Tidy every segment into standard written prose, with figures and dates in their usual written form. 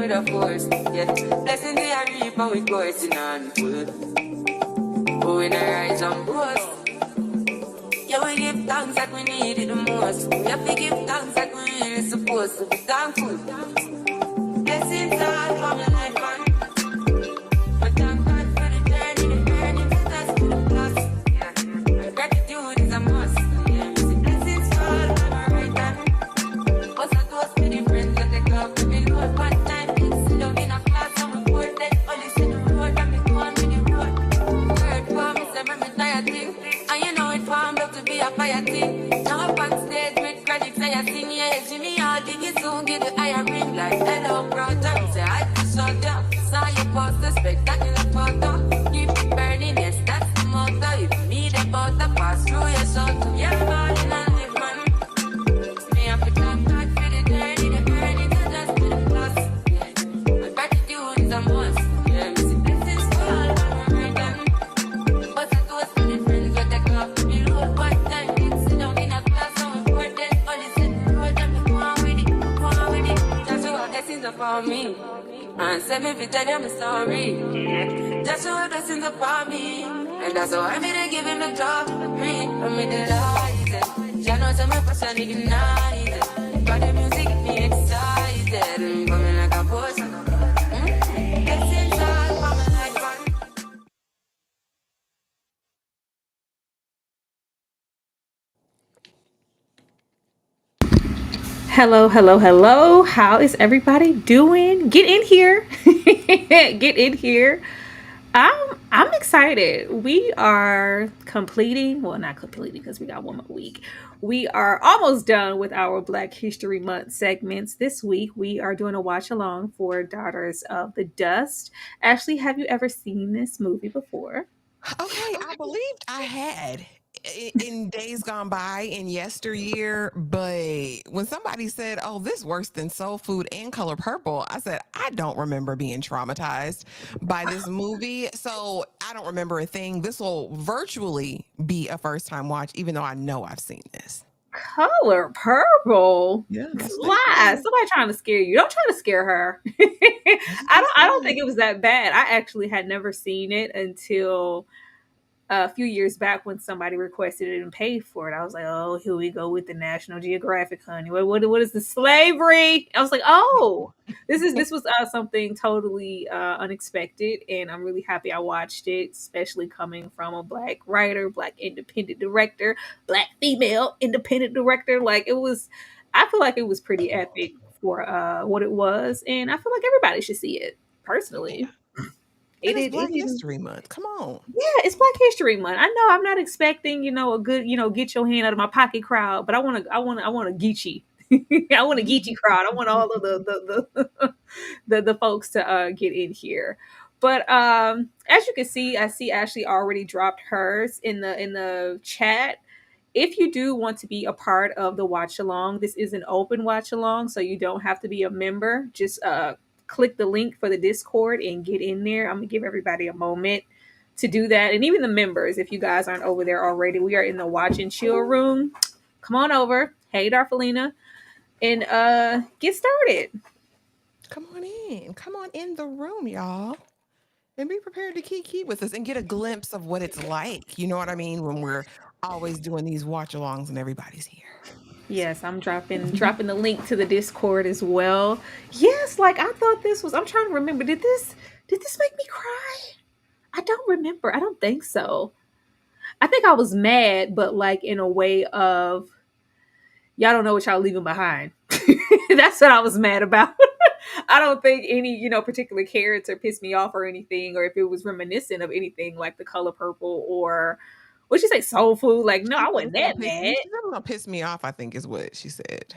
with a force. Yeah, blessing they are reaping with coursing on full. But when I rise and boast, yeah, we give thanks that we need it the most. We have to give thanks that we really supposed to be thankful. Blessings all for my life, man. But thank God for the journey, the earning, the task, the plus. Yeah, gratitude is a must. Yeah, blessings fall for my right hand. What's a toast to the friends that take off to me load. One time, sit down in a class and we board. Then only see the road and me go on with the road. Word for me, say me tired thing. And you know it formed up to be a fire thing. Now up on stage with credits, I sing, yeah, Jimmy, I'll dig it soon, get the higher ring like hello, brother. Say, I just shut down. Saw you post a spectacular photo. Keep it burning, yes, that's the motto. If you need a butter, pass through your soul. Yeah, man, and live, man. Me have to thank God for the journey, the earning, the just to the plus. Yeah, my gratitude is a must. Yeah, me see blessings fall from my right hand. What's a toast to the friends that take off to me road. One time, sit down in a class and we board. Then only sit the road and me go on with it, go on with it. Just what blessings are for me. And send me if tell them sorry. Just what blessings are for me. And that's why I'm gonna give him the glory. I'm in the light. You know some person ignited. But the music get me excited. I'm coming like a boss. Blessings all for my life, man. Hello, hello, hello. How is everybody doing? Get in here. Get in here. I'm excited. We are completing, well, not completing because we got one more week. We are almost done with our Black History Month segments. This week we are doing a watch along for Daughters of the Dust. Ashley, have you ever seen this movie before? Okay, I believed I had in days gone by in yesteryear, but when somebody said, "Oh, this worse than Soul Food and Color Purple," I said, "I don't remember being traumatized by this movie, so I don't remember a thing. This will virtually be a first time watch, even though I know I've seen this." Color Purple. Yeah, that's what they Lies. said. Somebody trying to scare you. Don't try to scare her. That's what I don't they said. think it was that bad. I actually had never seen it until a few years back when somebody requested it and paid for it. I was like, oh, here we go with the National Geographic, honey. What is the slavery? I was like, oh, this was something totally unexpected, and I'm really happy I watched it, especially coming from a black writer, black independent director, black female independent director. Like it was, I feel like it was pretty epic for what it was, and I feel like everybody should see it. Yeah, Personally, and it's it Black didn't. History Month. Come on. Yeah, it's Black History Month. I know I'm not expecting, a good, get your hand out of my pocket crowd, but I want a Geechee. I want a Geechee crowd. I want all of the folks to get in here. But as you can see, I see Ashley already dropped hers in the chat. If you do want to be a part of the watch along, this is an open watch along, so you don't have to be a member. Just click the link for the Discord and get in there. I'm gonna give everybody a moment to do that, and even the members, if you guys aren't over there already, we are in the watch and chill room. Come on over. Hey, Darfelina, and get started. Come on in. Come on in the room, y'all. And be prepared to key with us and get a glimpse of what it's like. You know what I mean? When we're always doing these watch alongs and everybody's here. Yes, I'm dropping the link to the Discord as well. Yes, like I thought this was. I'm trying to remember. Did this make me cry? I don't remember. I don't think so. I think I was mad, but like in a way of y'all don't know what y'all leaving behind. That's what I was mad about. I don't think any, particular character pissed me off or anything, or if it was reminiscent of anything like the color purple or what she say, soul food. Like, no, I wasn't that mad. She's never gonna piss me off, I think is what she said.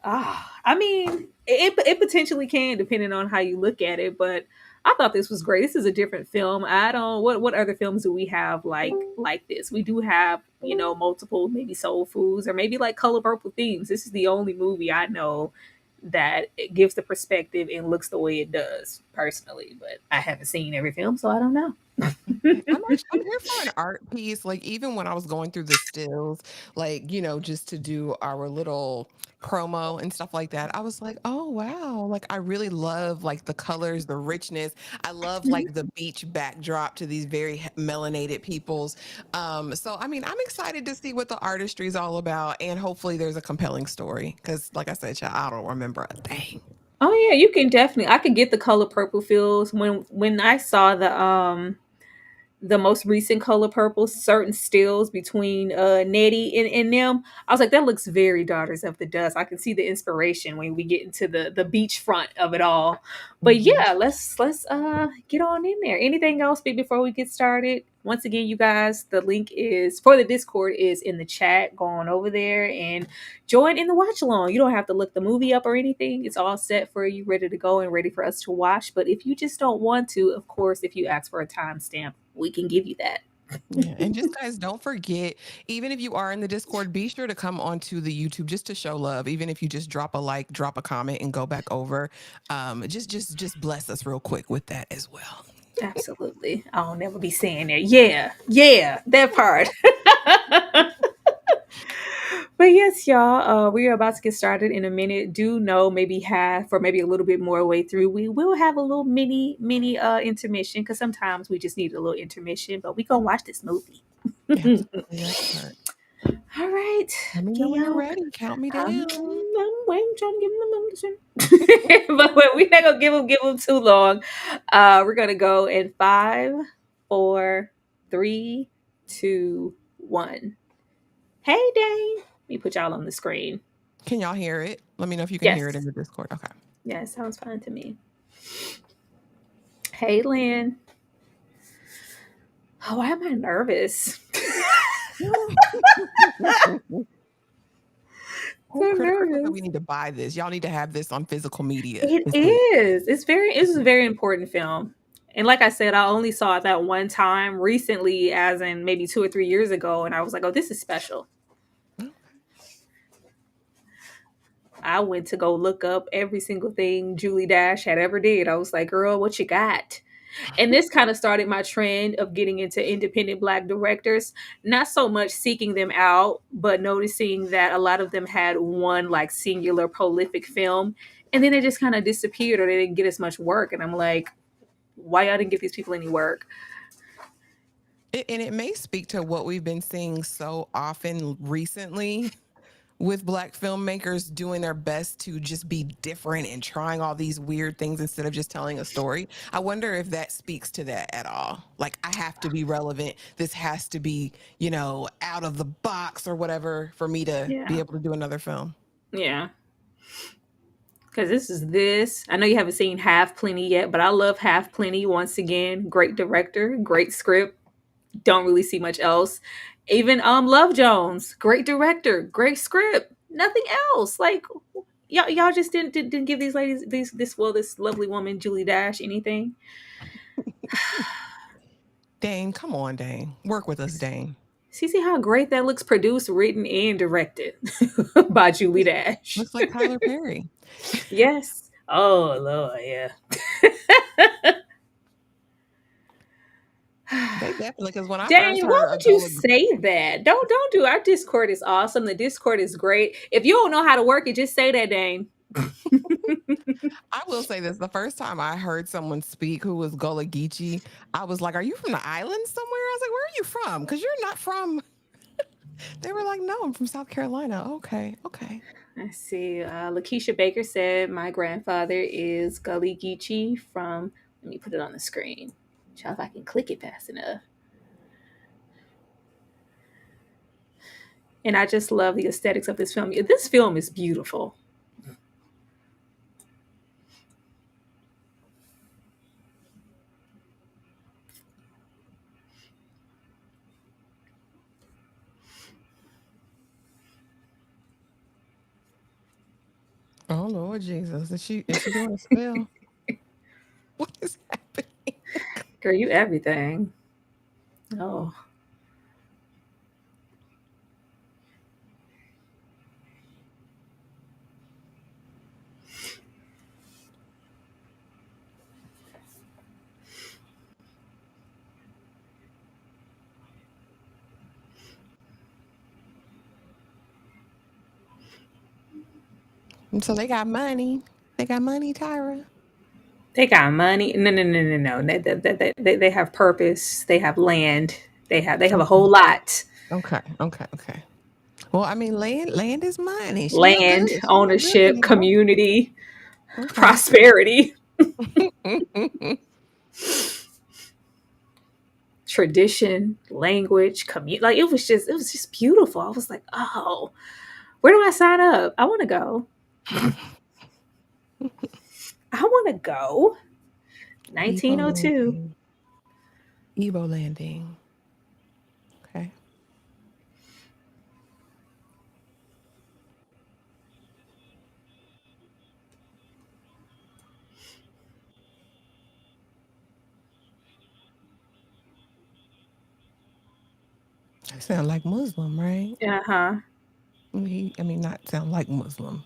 I mean, it potentially can, depending on how you look at it. But I thought this was great. This is a different film. I don't. What other films do we have like this? We do have multiple maybe soul foods or maybe like color purple themes. This is the only movie I know that it gives the perspective and looks the way it does personally. But I haven't seen every film, so I don't know. I'm here for an art piece. Like even when I was going through the stills, like, just to do our little promo and stuff like that, I was like, oh wow, like I really love like the colors, the richness. I love Mhm. like the beach backdrop to these very melanated peoples. So I mean, I'm excited to see what the artistry is all about, and hopefully there's a compelling story. Because like I said, child, I don't remember a thing. Oh yeah, you can definitely. I could get the color purple feels when I saw the most recent color purple certain stills between Nettie and them. I was like, that looks very Daughters of the Dust. I can see the inspiration when we get into the beach front of it all. But Mhm. yeah, let's get on in there. Anything else before we get started? Once again, you guys, the link is for the Discord is in the chat. Go on over there and join in the watch along. You don't have to look the movie up or anything. It's all set for you, ready to go and ready for us to watch. But if you just don't want to, of course, if you ask for a timestamp, we can give you that. Yeah, and just guys, don't forget, even if you are in the Discord, be sure to come onto the YouTube just to show love. Even if you just drop a like, drop a comment, and go back over, just bless us real quick with that as well. Absolutely. I'll never be saying that. Yeah. Yeah. That part. But yes, y'all, we are about to get started in a minute. Do know maybe half or maybe a little bit more way through. We will have a little mini intermission because sometimes we just need a little intermission, but we gonna watch this movie. Absolutely, that part. All right. Let me know Okay, when you're y'all. ready. Count me I'm down. waiting, trying to give him the medicine. But we're not gonna give him too long. We're gonna go in 5, 4, 3, 2, 1. Hey, Dane. Let me put y'all on the screen. Can y'all hear it? Let me know if you can hear it in Yes. the Discord. Okay. Yeah, sounds fine to me. Hey, Lynn. Oh, why am I nervous? Oh, So Critical said we nervous. need to buy this. Y'all need to have this on physical media. It It's lit. is. It's a very important film. And like I said, I only saw it that one time recently, as in maybe 2 or 3 years ago, and I was like, oh, this is special. I went to go look up every single thing Julie Dash had ever did. I was like, girl, what you got? And this kind of started my trend of getting into independent Black directors, not so much seeking them out, but noticing that a lot of them had one like singular prolific film, and then they just kind of disappeared or they didn't get as much work. And I'm like, why y'all didn't give these people any work? And it may speak to what we've been seeing so often recently with Black filmmakers doing their best to just be different and trying all these weird things instead of just telling a story. I wonder if that speaks to that at all. Like, I have to be relevant. This has to be, out of the box or whatever for me to be Yeah. able to do another film. Yeah. Because this is this. I know you haven't seen Half Plenty yet, but I love Half Plenty once again. Great director, great script. Don't really see much else. Even Love Jones, great director, great script. Nothing else. Like y'all just didn't give these ladies this lovely woman Julie Dash anything. Dane, come on, Dane. Work with us, Dane. See how great that looks, produced, written, and directed by Julie Dash. Looks like Tyler Perry. Yes. Oh Lord, yeah. They definitely, because when I first Dang, why heard a would you Gullah, say that? Don't do. Our Discord is awesome. The Discord is great. If you don't know how to work it, just say that, Dane. I will say this: the first time I heard someone speak who was Gullah Geechee, I was like, "Are you from the island somewhere?" I was like, "Where are you from? Because you're not from." They were like, "No, I'm from South Carolina." Okay, okay. Let's see. Lakeisha Baker said, my grandfather is Gully Geechee from, let me put it on the screen. Child, if I can click it fast enough. And I just love the aesthetics of this film. This film is beautiful. Oh Lord Jesus, is she doing a spell? What is happening? Girl, you everything. Oh. And so they got money. They got money, Tyra. They got money. No, no, no, no, no. They have purpose. They have land. They have a whole lot. Okay. Okay. Okay. Well, I mean, land is money. She look good. Land, She look good in ownership, that. community, Okay. prosperity, tradition, language, like it was just beautiful. I was like, oh, where do I sign up? I want to go. I want to go. Evo 1902. landing. Evo landing. Okay. That sound like Muslim, right? Uh-huh. I mean, not sound like Muslim,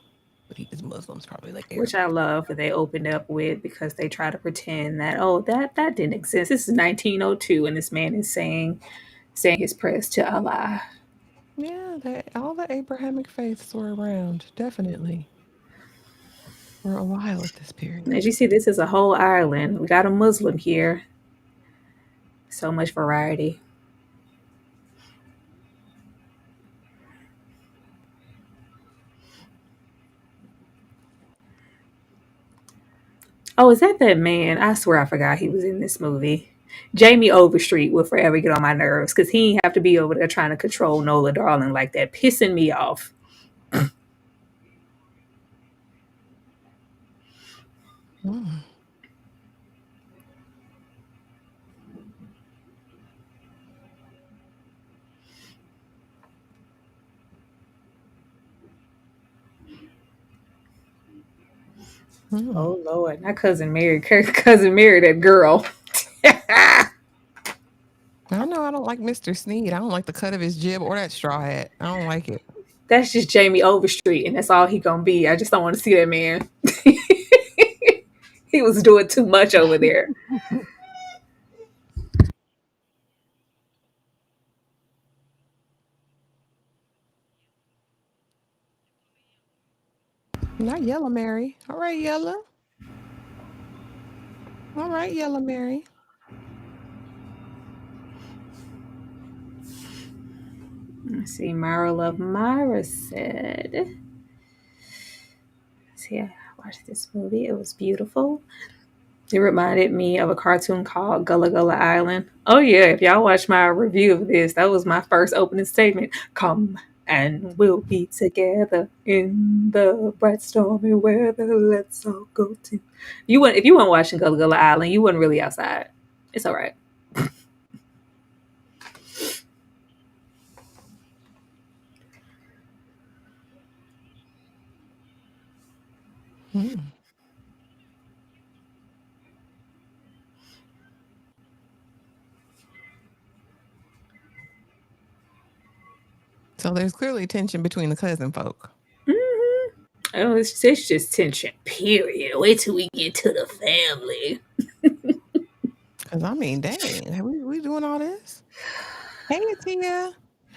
but he is Muslim. It's probably like Which I Arabic. love what they opened up with because they try to pretend that, oh, that didn't exist. This is 1902 and this man is saying his prayers to Allah. Yeah, all the Abrahamic faiths were around, definitely, for a while at this period. As you see, this is a whole island. We got a Muslim here. So much variety. Oh, is that man? I swear I forgot he was in this movie. Jamie Overstreet will forever get on my nerves because he ain't have to be over there trying to control Nola Darling like that, pissing me off. Mm. Mm. Oh Lord, my cousin married that girl. I know I don't like Mr. Sneed. I don't like the cut of his jib or that straw hat. I don't like it. That's just Jamie Overstreet, and that's all he gonna be. I just don't want to see that man. He was doing too much over there. Not Yellow Mary. All right, Yellow. All right, Yellow Mary. Let's see, Myra Love Myra said, see, I watched this movie. It was beautiful. It reminded me of a cartoon called Gullah Gullah Island. Oh yeah, if y'all watch my review of this, that was my first opening statement. Come and we'll be together in the bright stormy weather. Let's all go to. You went if you weren't watching Gullah Gullah Island, you weren't really outside. It's all right. Mm. So there's clearly tension between the cousin folk. Mm-hmm. Oh, it's just tension. Period. Wait till we get to the family. Because I mean, dang, we doing all this? Hey, Tia.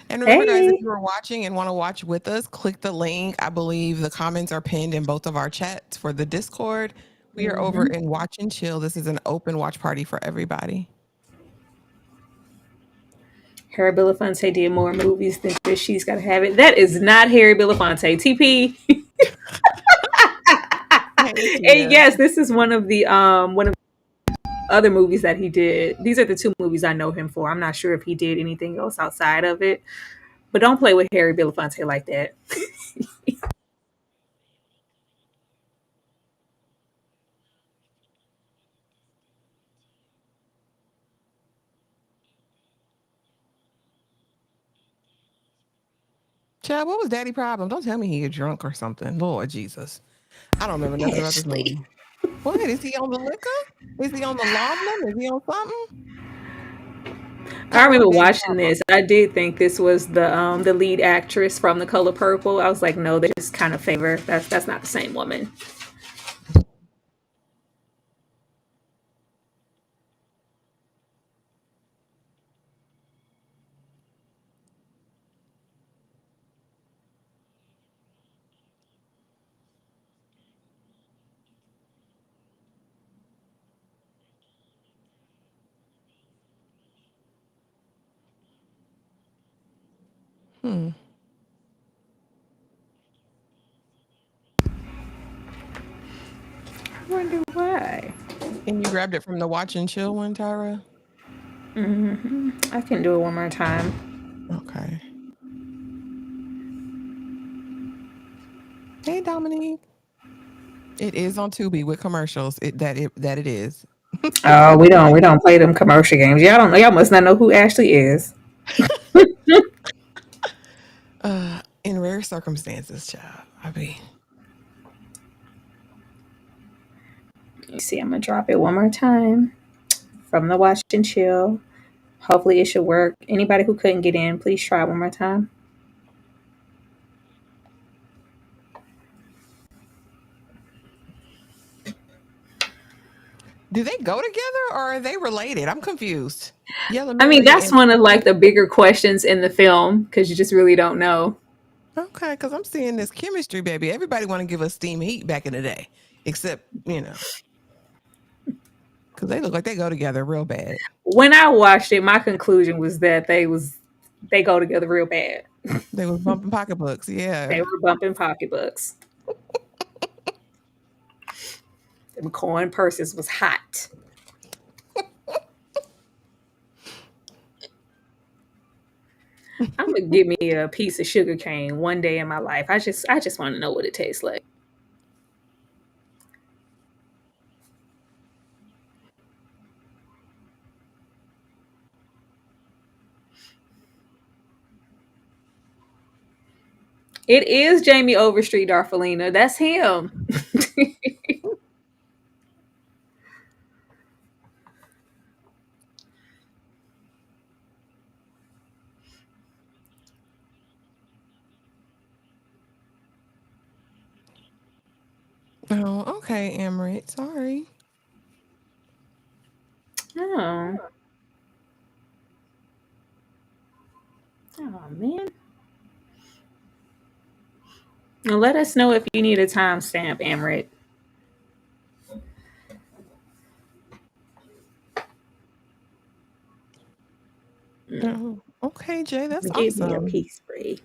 And remember, guys, if Hey. you are watching and want to watch with us, click the link. I believe the comments are pinned in both of our chats for the Discord. We are over Mm-hmm. in Watch and Chill. This is an open watch party for everybody. Harry Belafonte did more movies than this. She's got to have it. That is not Harry Belafonte. TP. Hey, And Tia. yes, this is one of the other movies that he did. These are the two movies I know him for. I'm not sure if he did anything else outside of it. But don't play with Harry Belafonte like that. Chad, what was Daddy problem? Don't tell me he get drunk or something. Lord Jesus. I don't remember nothing about this Ashley. movie. What? Is he on the liquor? Is he on the laudanum? Is he on something? I Tyra, remember what's Daddy watching problem? this. I did think this was the lead actress from The Color Purple. I was like, no, they just kind of favor. That's not the same woman. Hmm. I wonder why. And you grabbed it from the watch and chill one, Tyra? I can do it one more time. Okay. Hey, Dominique. It is on Tubi with commercials. It is. Oh, we don't play them commercial games. Y'all don't know. Y'all must not know who Ashley is. In rare circumstances, child. I mean, You see, I'm gonna drop it one more time from the watch and chill. Hopefully, it should work. Anybody who couldn't get in, please try it one more time. do they go together or are they related? I'm confused. Yellow I mean, Mary that's and one of like the bigger questions in the film because you just really don't know. okay, because I'm seeing this chemistry, baby. Everybody want to give us steam heat back in the day, except because they look like they go together real bad. When I watched it, my conclusion was that they go together real bad. They was bumping pocketbooks. Yeah. They were bumping pocketbooks. The coin purses was hot. I'm gonna give me a piece of sugar cane one day in my life. I just want to know what it tastes like. It is Jamie Overstreet, Darfalina. That's him. Oh, okay, Emery. Sorry. Oh, oh man. Well, let us know if you need a timestamp, Amrit. Oh, okay, Jay. That's Give me a awesome. piece, Bree.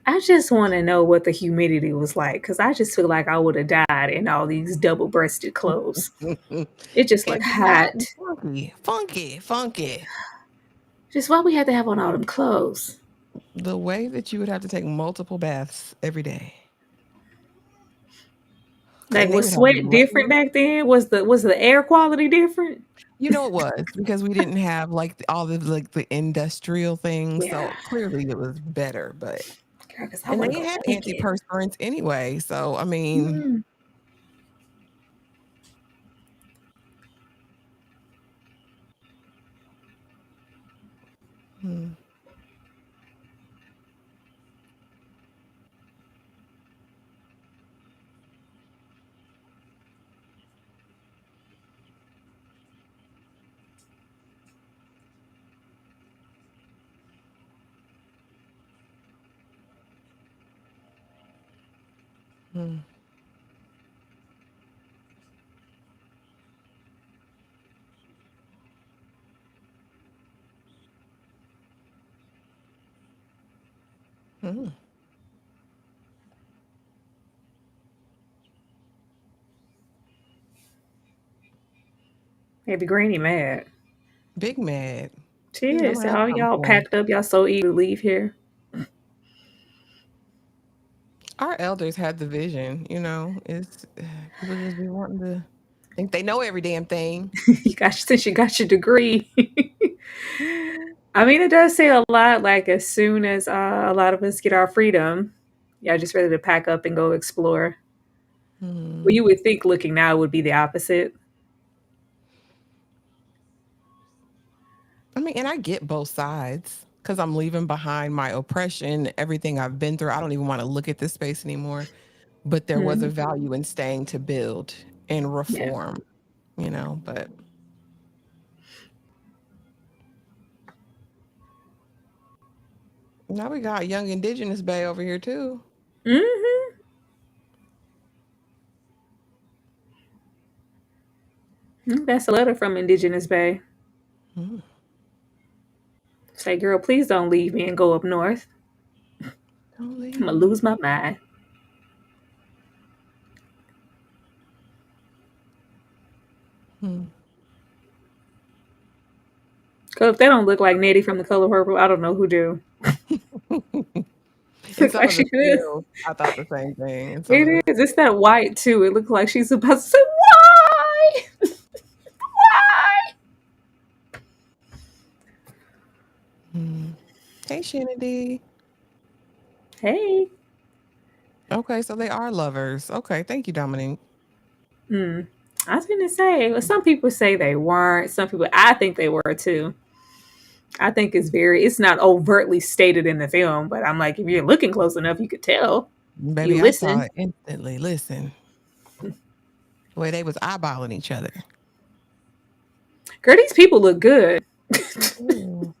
I just want to know what the humidity was like because I just feel like I would have died in all these double breasted clothes. It just looked It'd be hot hot. and funky, funky, funky. Just why we had to have on all them clothes. The way that you would have to take multiple baths every day, Like and they was would have sweat different rain. back then? Was the air quality different? You know it was because we didn't have like all the like the industrial things, Yeah, so clearly it was better. But girl, because I and want they to go had naked. antiperspirants anyway, so I mean, Mm. hmm, hmm, hmm. Maybe Granny mad. Big mad. She She said, I'm is. gonna have All something y'all for him. packed up. Y'all so eager to leave here. Our elders had the vision, it's people just be wanting to think they know every damn thing. Since you got your degree. Mhm. I mean, it does say a lot. Like as soon as a lot of us get our freedom, yeah, just ready to pack up and go explore. Well, Hmm. you would think looking now would be the opposite. I mean, and I get both sides because I'm leaving behind my oppression, everything I've been through. I don't even want to look at this space anymore. But there was a Mhm. value in staying to build and Yeah. reform, but now we got young indigenous bay over here too. Hmm. That's a letter from Indigenous Bay. Mm, Say, girl, please don't leave me and go up north. don't I'm gonna leave lose me. my mind. Hmm. Cause if they don't look like Nettie from The Color Purple, I don't know who do. And Looks some like of the she could. stills, I thought the same thing. And some of the It is. It's that white too. It looks like she's supposed to say, "Why? Why?" Hmm. Hey, Shanity. Hey. Okay, so they are lovers. Okay, thank you, Dominique. Hmm. I was gonna say. Well, some people say they weren't. Some people. I think they were too. I think it's very. It's not overtly stated in the film, but I'm like, if you're looking close enough, you could tell. You Baby, I saw listen. it instantly. Listen, the way they was eyeballing each other. Girl, these people look good. They do.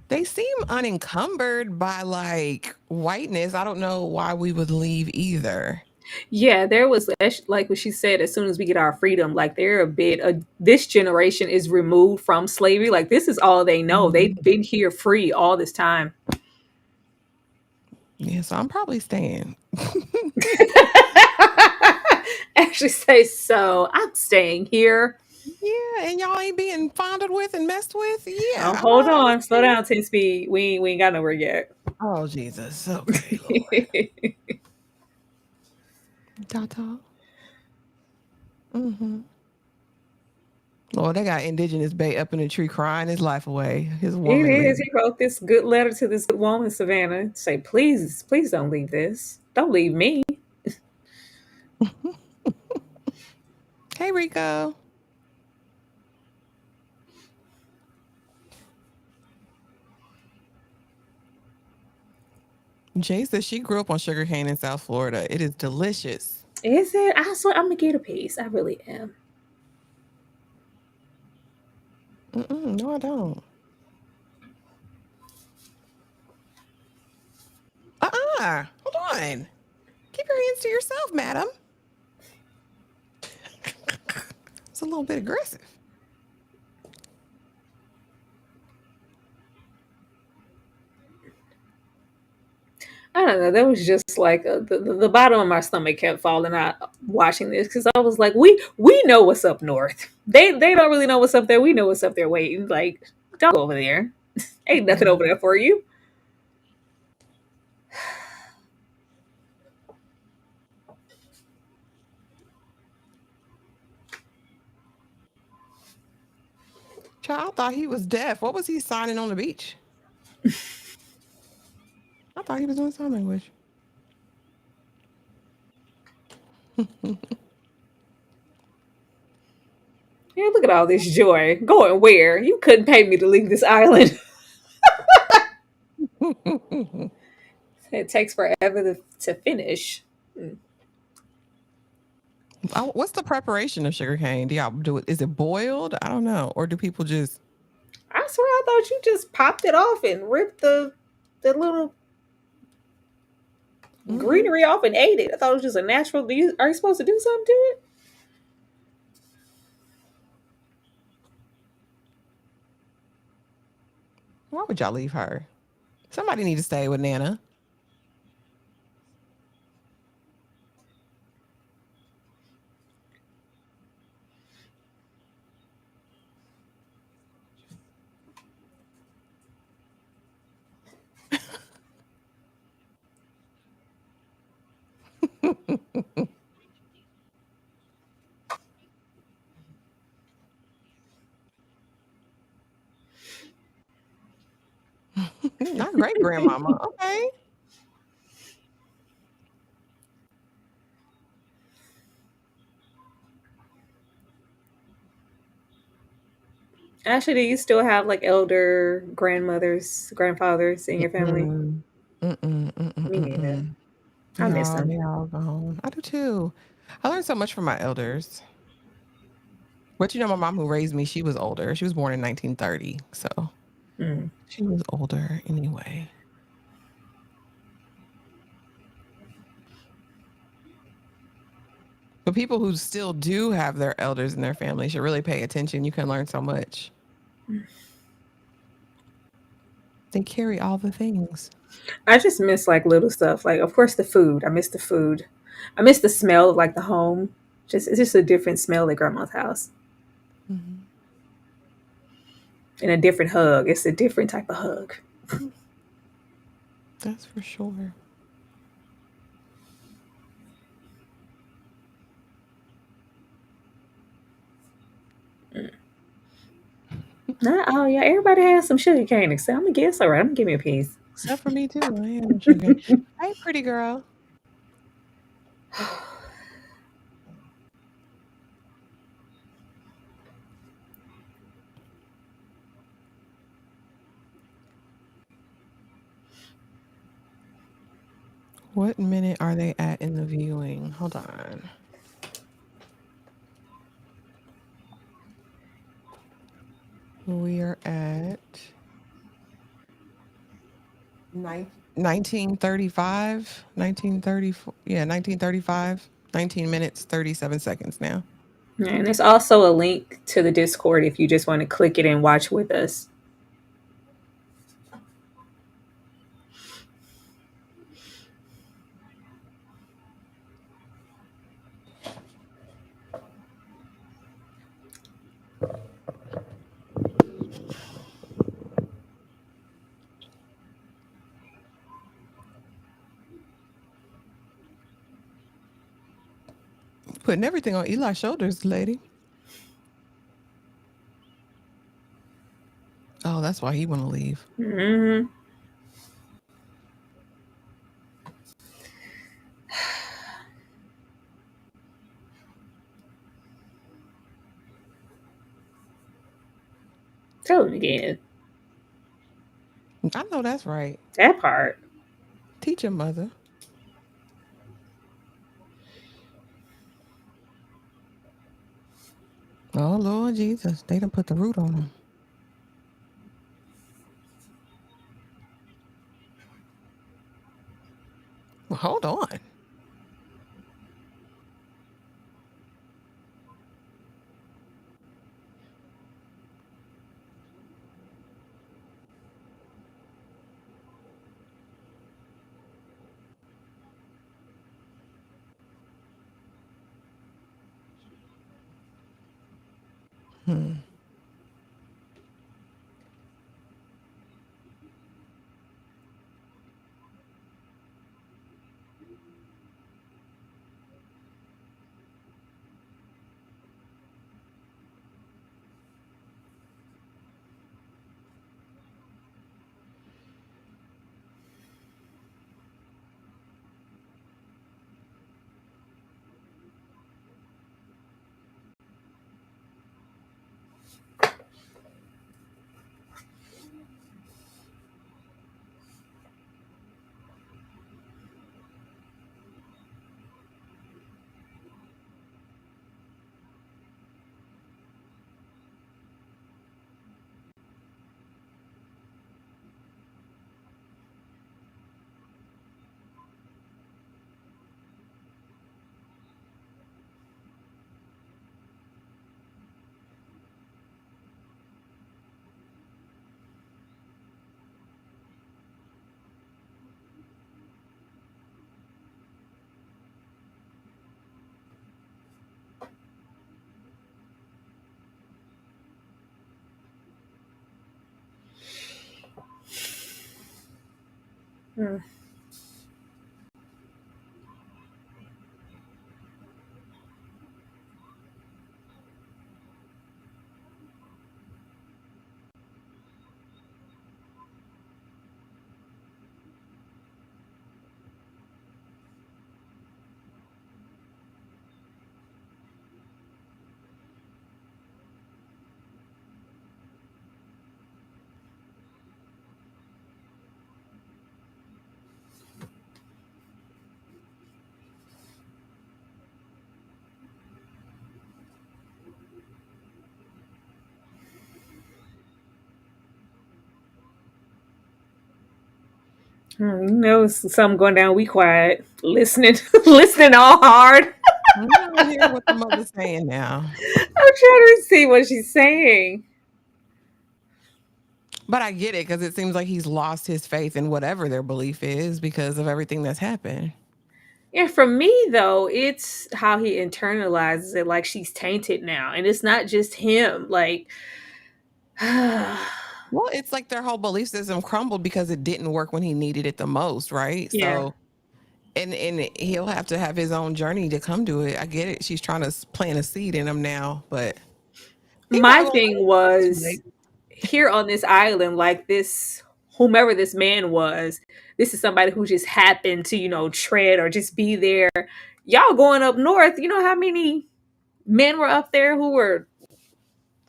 They seem unencumbered by like whiteness. I don't know why we would leave either. Yeah, there was like what she said. As soon as we get our freedom, like they're a bit. This generation is removed from slavery. Like this is all they know. They've Mhm. been here free all this time. Yeah, so I'm probably staying. Actually, say so. I'm staying here. Yeah, and y'all ain't being fondled with and messed with. Yeah, Oh, I'm hold all on, slow right. down, 10 speed. We ain't got nowhere yet. Oh Jesus. Okay, Lord. Ta-ta. Mm-hmm. Lord, they got Indigenous Bay up in the tree crying his life away. His It is. womanly. He wrote this good letter to this good woman, Savannah. Say, please, please don't leave this. Don't leave me. Hey, Rico. Jay says she grew up on sugarcane in South Florida. It is delicious. Is it? I swear, I'm gonna get a piece. I really am. Mm-mm, no, I don't. Hold on. Keep your hands to yourself, madam. It's a little bit aggressive. I don't know. That was just like the bottom of my stomach kept falling out watching this because I was like, we know what's up north. They don't really know what's up there. We know what's up there waiting. Like, don't go over there. Ain't nothing over there for you. Child thought he was deaf. What was he signing on the beach? I thought he was doing sign language. Yeah, look at all this joy. Going where? You couldn't pay me to leave this island. It takes forever to finish. What's the preparation of sugarcane? Do y'all do it? Is it boiled? I don't know. Or do people just. I swear I thought you just popped it off and ripped the little Mm-hmm. greenery off and ate it. I thought it was just a natural. Are you supposed to do something to it? Why would y'all leave her? Somebody need to stay with Nana. Not great grandmama. Okay. Actually, do you still have like elder grandmothers, grandfathers in your family? Mm-mm. Mm-mm, mm-mm, Me neither. mm-mm. I miss them. They all gone. I do too. I learned so much from my elders. But you know, my mom who raised me, she was older. She was born in 1930. So Mm. she was older anyway. But people who still do have their elders in their family should really pay attention. You can learn so much. They carry all the things. I just miss like little stuff. Like, of course, the food. I miss the food. I miss the smell of like the home. Just it's just a different smell at grandma's house Mm-hmm. and a different hug. It's a different type of hug. That's for sure. Not, oh yeah, everybody has some sugar cane. Except I'm gonna guess. All right, I'm gonna give me a piece. Except for me too. I am sugar. Hey, pretty girl. What minute are they at in the viewing? Hold on. We are at 1935. 1934. Yeah, 1935. 19 minutes, 37 seconds now. And there's also a link to the Discord if you just want to click it and watch with us. Putting everything on Eli's shoulders, lady. Oh, that's why he want to leave. Mm-hmm. Tell him again. I know that's right. That part. Teach your mother. Oh, Lord Jesus. They done put the root on him. Well, hold on. Hmm. Mm. You know, something going down. We quiet, listening, listening all hard. I'm trying to hear what the mother's saying now. I'm trying to see what she's saying. But I get it because it seems like he's lost his faith in whatever their belief is because of everything that's happened. And for me, though, it's how he internalizes it. Like she's tainted now, and it's not just him. Like, yeah, Well, it's like their whole belief system crumbled because it didn't work when he needed it the most, right? So, and he'll have to have his own journey to come to it. I get it. She's trying to plant a seed in him now, but he my probably won't thing learn too was late. here on this island, like this, whomever this man was, this is somebody who just happened to, tread or just be there. Y'all going up north, you know how many men were up there who were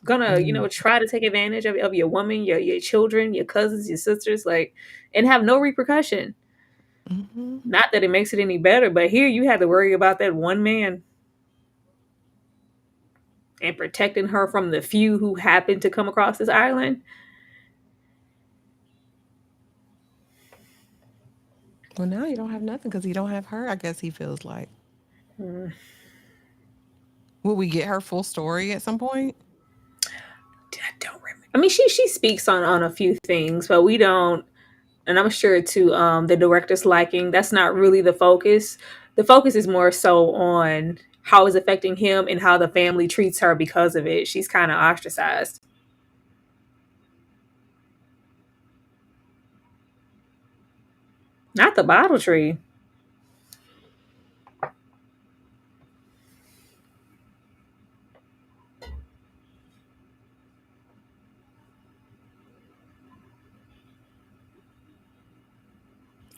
gonna, Mm. try to take advantage of your woman, your children, your cousins, your sisters, like, and have no repercussion. Mhm. Not that it makes it any better, but here you had to worry about that one man and protecting her from the few who happened to come across this island. Well, now you don't have nothing because you don't have her. I guess he feels like. Mm, Will we get her full story at some point? I don't remember. I mean, she speaks on a few things, but we don't. And I'm sure to the director's liking, that's not really the focus. The focus is more so on how it's affecting him and how the family treats her because of it. She's kind of ostracized. Not the bottle tree.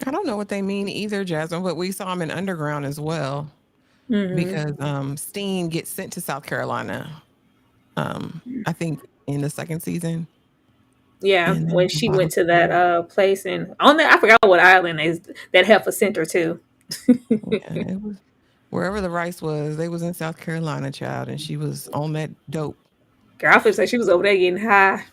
I don't know what they mean either, Jasmine, but we saw him in Underground as well Hmm. because Steen gets sent to South Carolina. I think in the second season, Yeah, and then when the she bottle went to that tree. place and on that, I forgot what island is that Heifer Center too. Yeah, it was wherever the rice was. They was in South Carolina, child, and she was on that dope. Girl, I feel like she was over there getting high.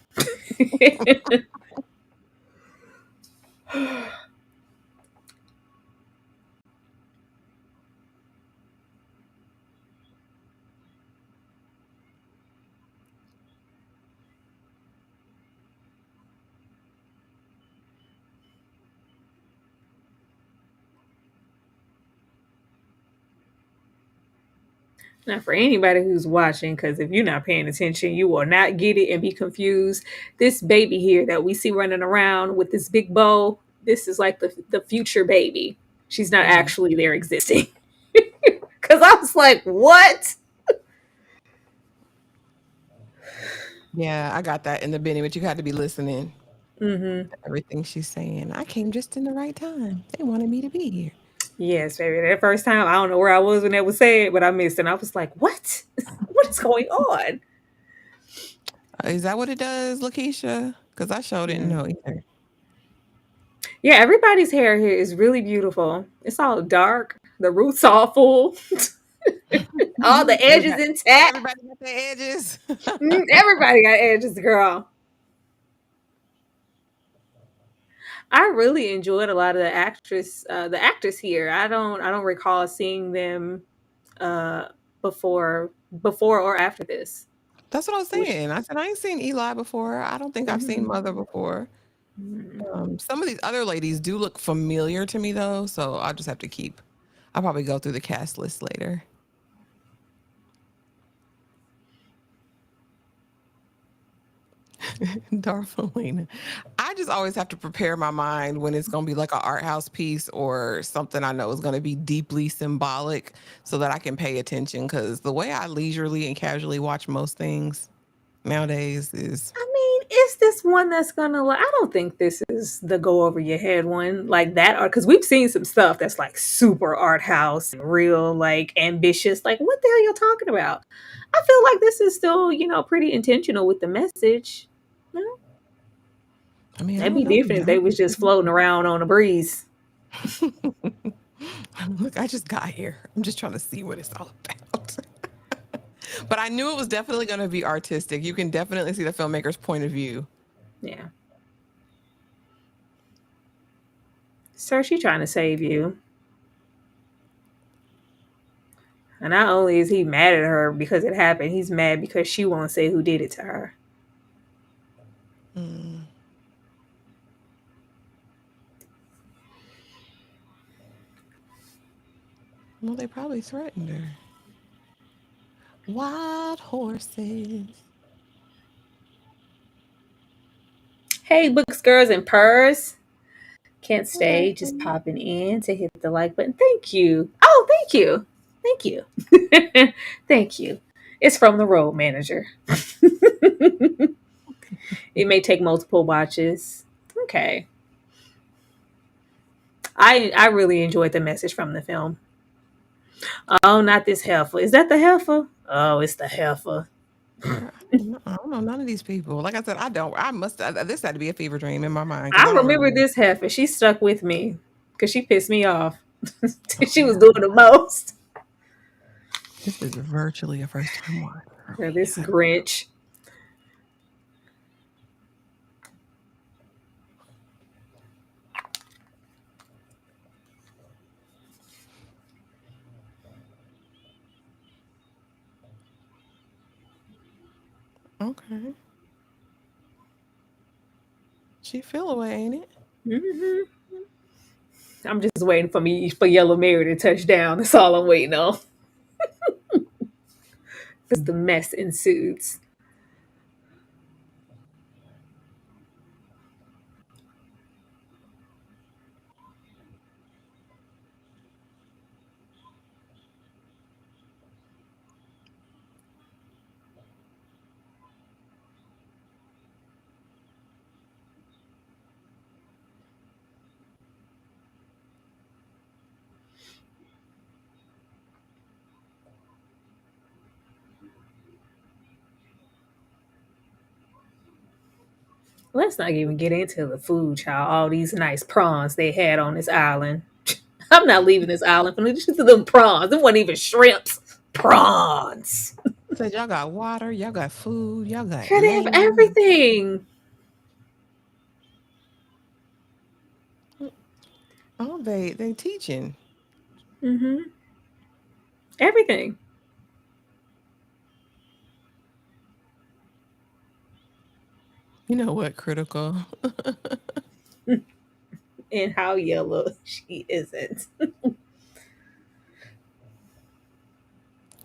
Now, for anybody who's watching, because if you're not paying attention, you will not get it and be confused. This baby here that we see running around with this big bow, this is like the future baby. She's not Mhm. actually there existing. Because I was like, what? Yeah, I got that in the beginning, but you had to be listening Mm-hmm. to everything she's saying. I came just in the right time. They wanted me to be here. Yes, baby. That first time, I don't know where I was when that was said, but I missed it. And I was like, what? What is going on? Is that what it does, Lakeisha? Because I sure didn't Mm. know either. Yeah, everybody's hair here is really beautiful. It's all dark. The roots all full. All the edges intact. Everybody got their edges. Everybody got edges, girl. I really enjoyed a lot of the actors here. I don't recall seeing them uh, before or after this. That's what I was Which saying. I said I ain't seen Eli before. I don't think I've seen mhm. Mother before. Mhm. Some of these other ladies do look familiar to me though, so I'll just have to keep. I'll probably go through the cast list later. Darfalina. I just always have to prepare my mind when it's going to be like an art house piece or something I know is going to be deeply symbolic so that I can pay attention. Because the way I leisurely and casually watch most things nowadays is, I mean, is this one that's gonna like? I don't think this is the go over your head one like that, or because we've seen some stuff that's like super art house and real like ambitious. Like, what the hell you talking about? I feel like this is still, pretty intentional with the message. No, I mean, I it'd don't be know. The different if they genre was just could floating around on a breeze. Look, I just got here. I'm just trying to see what it's all about. But I knew it was definitely going to be artistic. You can definitely see the filmmaker's point of view. Yeah, sir, she trying to save you. And not only is he mad at her because it happened, he's mad because she won't say who did it to her. Mm. Well, they probably threatened her. Wild horses. Hey, books, girls, and purrs. Can't Okay. stay. Just popping in to hit the like button. Thank you. Oh, thank you. Thank you. Thank you. It's from the road manager. It may take multiple watches. Okay. I really enjoyed the message from the film. Oh, not this heifer. Is that the heifer? Oh, it's the heifer. Girl, I don't know none of these people. Like I said, I don't. I must. This had to be a fever dream in my mind because I I don't remember remember. this heifer. She stuck with me because she pissed me off. Oh She was yeah, doing the most. this is virtually a first time watch for me. This Grinch. Okay, she feel away, ain't it? Hmm. I'm just waiting for Yellow Mary to touch down. That's all I'm waiting on. Because the mess ensues. Let's not even get into the food, child. All these nice prawns they had on this island. I'm not leaving this island for them prawns. Them wasn't even shrimps. Prawns. Said y'all got water, y'all got food, y'all got Girl, they have land. everything. Oh, they teaching. Hmm. Everything. You know what? Critical. And how yellow she isn't.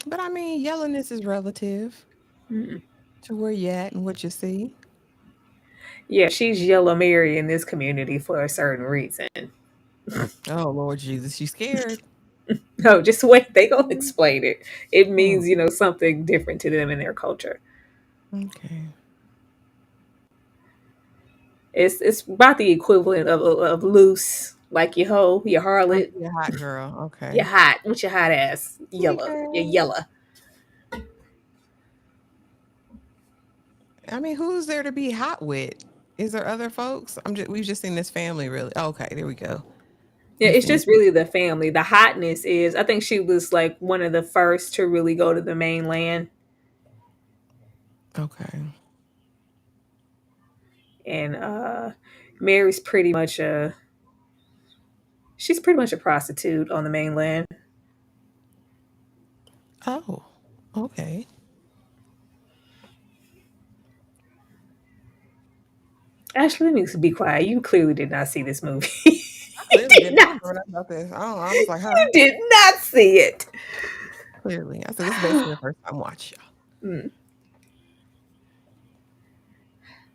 But I mean, yellowness is relative Mm. to where you at and what you see. Yeah, she's Yellow Mary in this community for a certain reason. Oh Lord Jesus, she's scared. No, just wait. They gonna explain it. It Oh, means something different to them in their culture. okay. It's about the equivalent of loose, like your hoe, your Oh, harlot, she a hot girl. your Okay. hot, with your hot ass, yellow, your Okay. yellow. I mean, who's there to be hot with? Is there other folks? We've just seen this family really. Okay, there we go. Yeah, We it's seen. just really the family. The hotness is, I think she was like one of the first to really go to the mainland, Okay. and Mary's pretty much a she's pretty much a prostitute on the mainland. Oh, okay. Ashley, let me be quiet. You clearly did not see this movie. I You clearly did didn't. I not. don't know nothing about this. I was like, huh? You did not see it. Clearly. I said, this is basically a first time watch, y'all. Mm.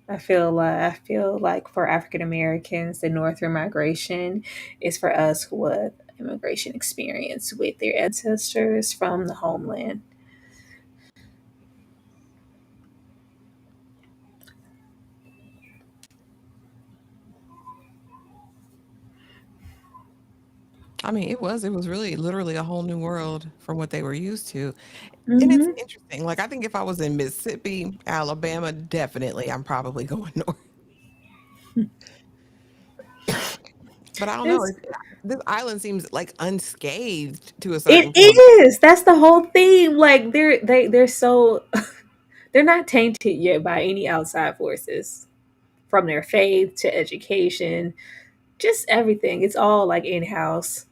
I feel like for African Americans, the northern migration is for us who have immigration experience with their ancestors from the homeland. I mean, it was really literally a whole new world from what they were used to. And it's Hmm. interesting. Like, I think if I was in Mississippi, Alabama, definitely I'm probably going north. But I don't know. It's This island seems like unscathed to a it certain point. is. That's the whole theme. Like they're so they're not tainted yet by any outside forces, from their faith to education, just everything. It's all like in house.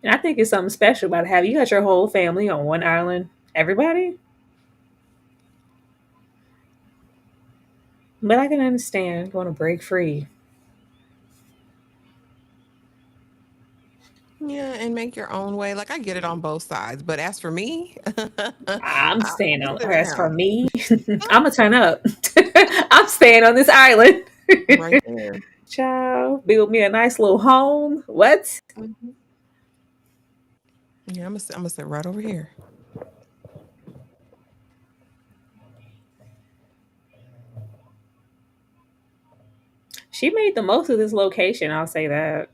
And I think it's something special about having you got your whole family on one island. Everybody. But I can understand going to break free. Yeah, and make your own way. Like I get it on both sides, but as for me, I'm I'm staying gonna on. sit As for down. me, I'm gonna turn up. I'm staying on this island. Right there. Child, build me a nice little home. What? Mhm. Yeah, I'm gonna sit right over here. She made the most of this location. I'll say that.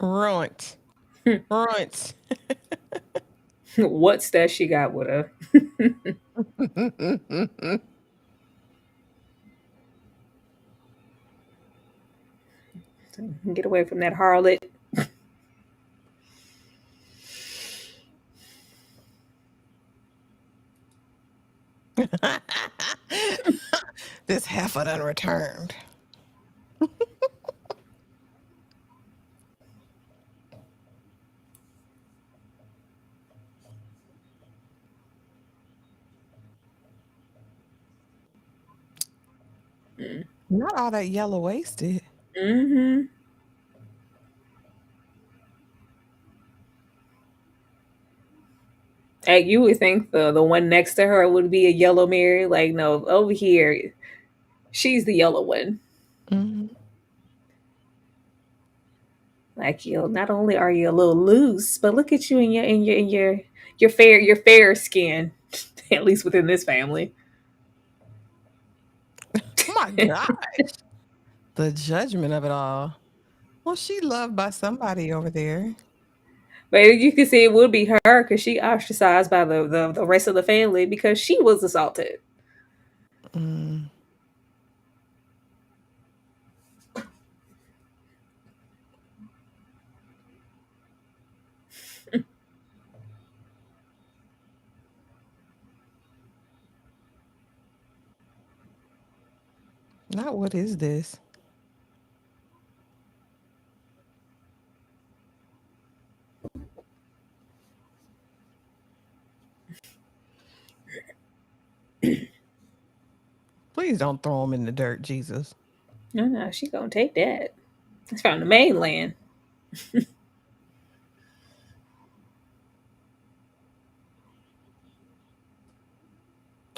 Right. Right. What's that she got with her? Get away from that harlot. This heifer done returned. Not all that yellow wasted. Mm-hmm. Like you would think the one next to her would be a yellow Mary. Like no, over here she's the yellow one. Hmm. Like you, not only are you a little loose, but look at you in your fair skin. At least within this family. Oh my God. The judgment of it all. Well, she loved by somebody over there. But you can see it would be her because she ostracized by the rest of the family because she was assaulted. Mm, not what is this? Please don't throw them in the dirt, Jesus. No, no, she gonna take that. It's from the mainland.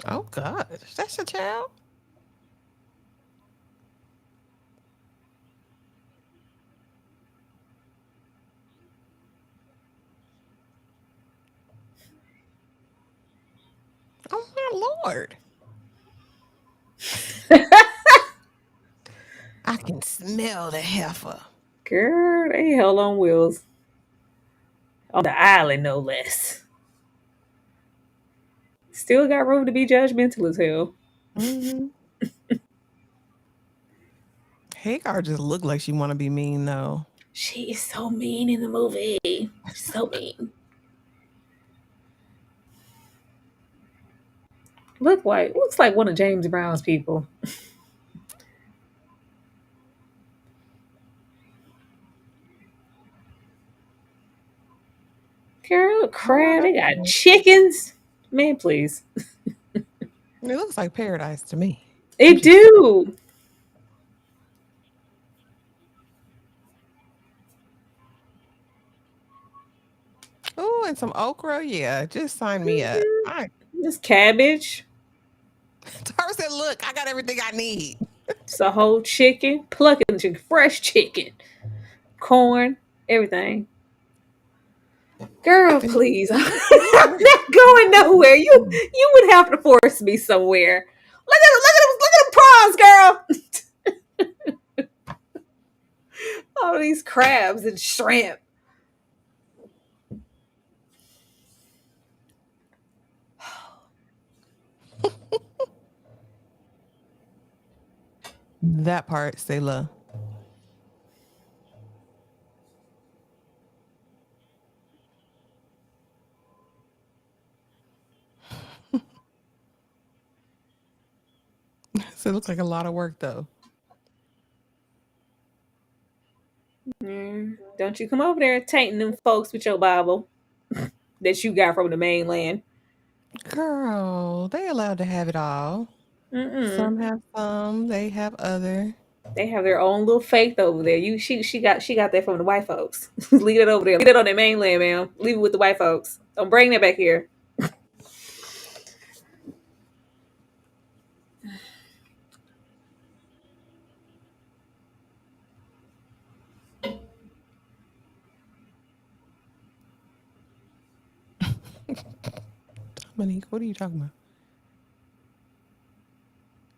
Oh God, that's a child. Oh my Lord. I can smell the heifer. Girl, they hell on wheels. On the island, no less. Still got room to be judgmental as hell. Hmm. Hagar just looked like she want to be mean though. She is so mean in the movie. So mean. Looks like one of James Brown's people. Girl, Oh, crab. that's They got nice. chickens. Man, please. It looks like paradise to me. I'm It just saying. do. Oh, and some okra. Yeah, just sign me up. Mhm. I This cabbage. Tara said, "Look, I got everything I need." It's a whole chicken. Plucking chicken. Fresh chicken. Corn. Everything. Girl, please. I'm not going nowhere. You would have to force me somewhere. Look at them prawns, girl. All these crabs and shrimp. That part, say love. So it looks like a lot of work though. Don't you come over there tainting them folks with your Bible that you got from the mainland. Girl, they allowed to have it all. Mm-mm. Some have some, they have other. They have their own little faith over there. She got that from the white folks. Leave it over there. Leave it on the mainland, man. Leave it with the white folks. Don't bring that back here. Monique, what are you talking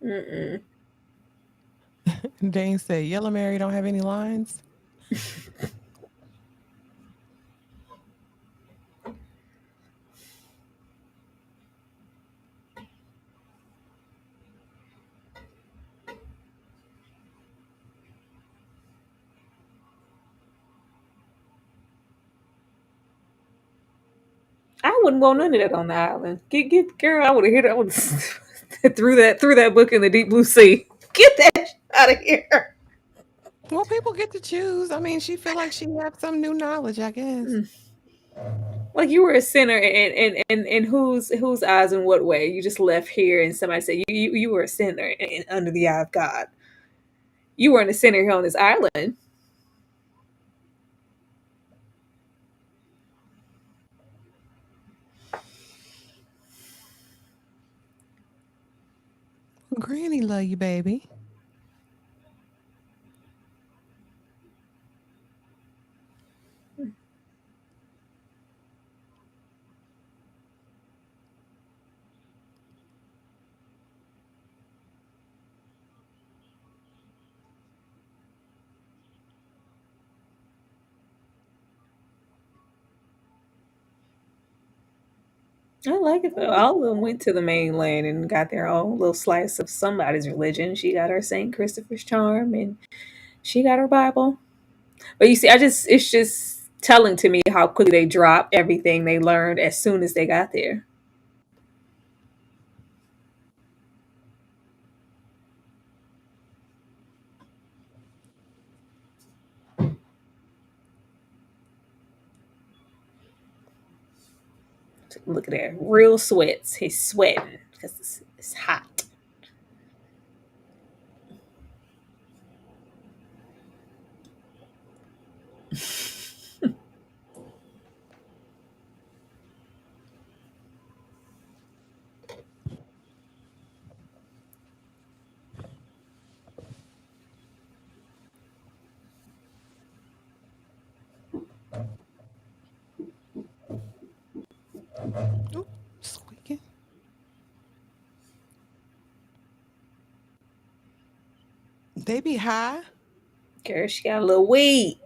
Mm-mm. about? Dane said, Yellow Mary don't have any lines. I wouldn't want none of that on the island. Get girl. I would have hit. I would threw that book in the deep blue sea. Get that out of here. Well, people get to choose. I mean, she feel like she have some new knowledge, I guess. Like you were a sinner, and whose eyes in what way? You just left here, and somebody said you were a sinner and under the eye of God. You weren't a sinner here on this island. Granny love you, baby. I like it though. All of them went to the mainland and got their own little slice of somebody's religion. She got her Saint Christopher's charm, and she got her Bible. But you see, it's just telling to me how quickly they dropped everything they learned as soon as they got there. Look at that, real sweats. He's sweating because it's hot. Oop, squeaking. They be high. Girl, she got a little weed.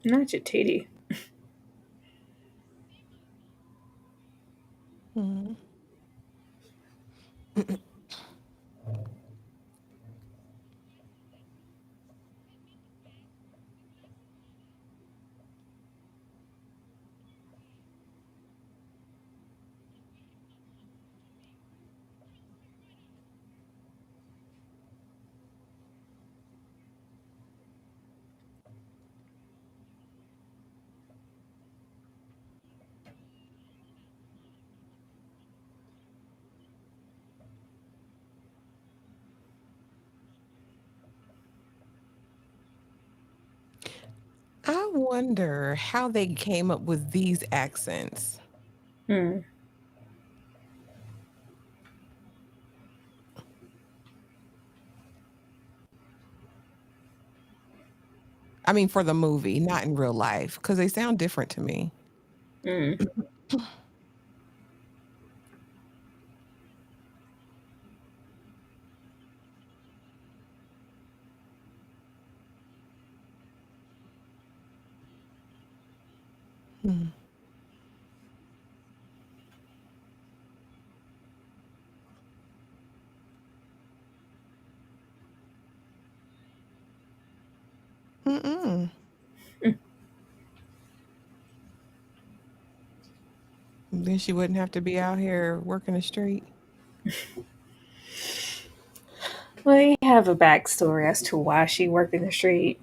Not your titty. Mhm. I wonder how they came up with these accents. Hmm. I mean, for the movie, not in real life, because they sound different to me. Hmm. Hmm. Mm-mm. Then she wouldn't have to be out here working the street. Well, they have a backstory as to why she worked in the street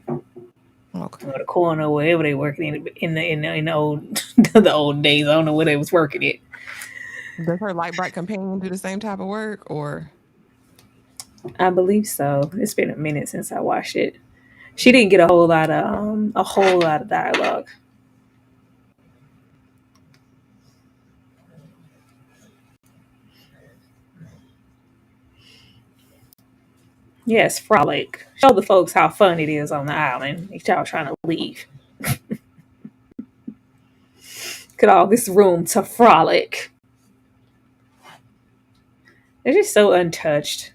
Okay. or the corner, wherever they working in the old the old days. I don't know where they was working it. Does her light bright companion do the same type of work, or? I believe so. It's been a minute since I watched it. She didn't get a whole lot of dialogue. Yes, frolic. Show the folks how fun it is on the island. If y'all trying to leave. Look at all this room to frolic. They're just so untouched.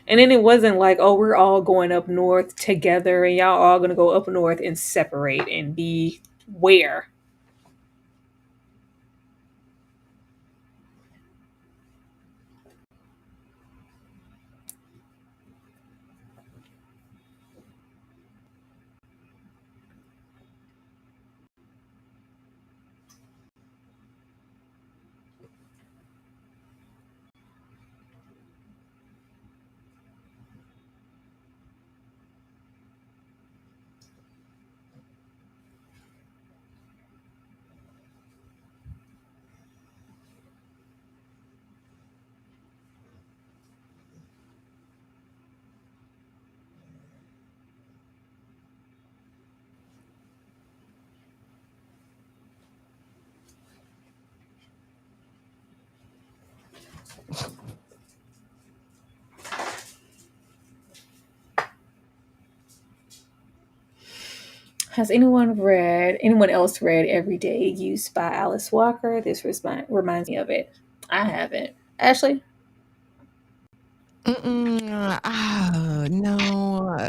And then it wasn't like, oh, we're all going up north together and y'all all gonna go up north and separate and be where? Has anyone else read Every Day Used by Alice Walker? This reminds me of it. I haven't. Ashley? No.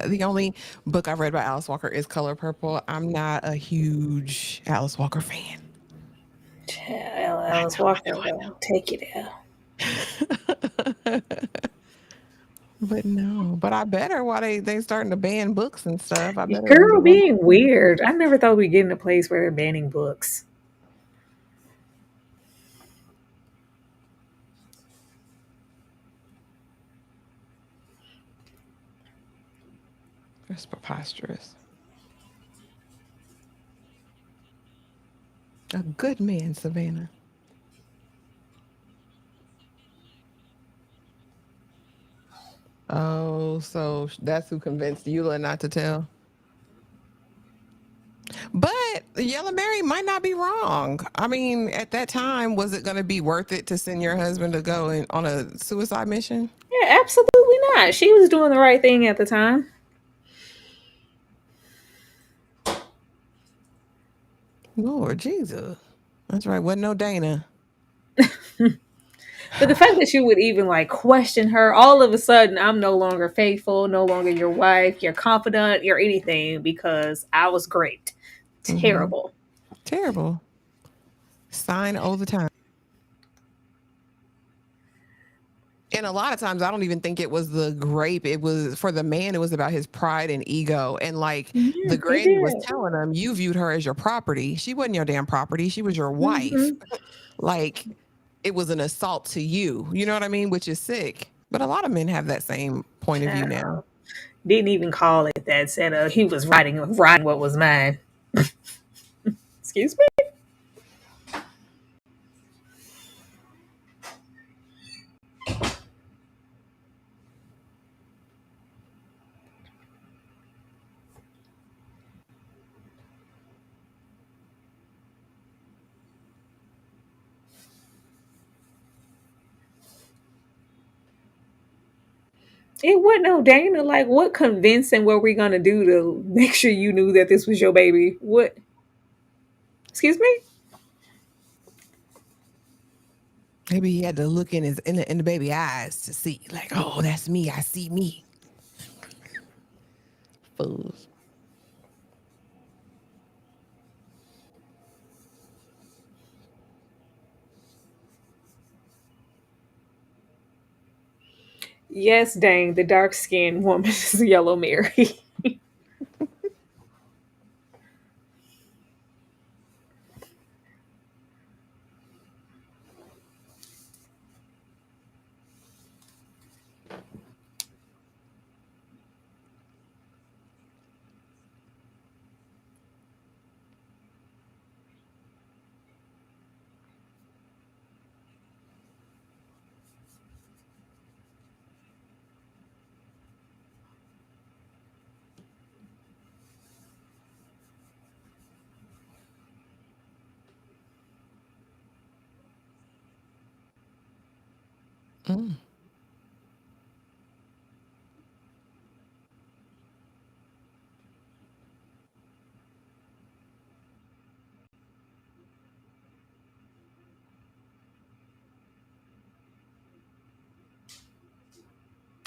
The only book I've read by Alice Walker is Color Purple. I'm not a huge Alice Walker fan. I Alice Walker will take you there. know. But no, but I better while they starting to ban books and stuff. I better read Girl, it one. being weird. I never thought we'd get in a place where they're banning books. It's preposterous. A good man, Savannah. Oh, so that's who convinced Eula not to tell. But Yellow Mary might not be wrong. I mean, at that time, was it going to be worth it to send your husband to go on a suicide mission? Yeah, absolutely not. She was doing the right thing at the time. Lord Jesus. That's right. Wasn't no Dana. But the fact that you would even like question her, all of a sudden, I'm no longer faithful, no longer your wife, your confidant, your anything because I was great. Mm-hmm. Terrible. Terrible. Sign all the time. And a lot of times, I don't even think it was the grape. It was for the man, it was about his pride and ego. And like Yeah, the he granny was did. telling him, you viewed her as your property. She wasn't your damn property. She was your wife. Hmm. Like it was an assault to you. You know what I mean? Which is sick. But a lot of men have that same point of view now. Didn't even call it that. Said he was riding what was mine. Excuse me. It wasn't no Dana. Like, what convincing were we gonna do to make sure you knew that this was your baby? What? Excuse me? Maybe he had to look in the baby eyes to see, like, oh, that's me. I see me. Fools. Yes, dang, the dark skinned woman is Yellow Mary. Mm.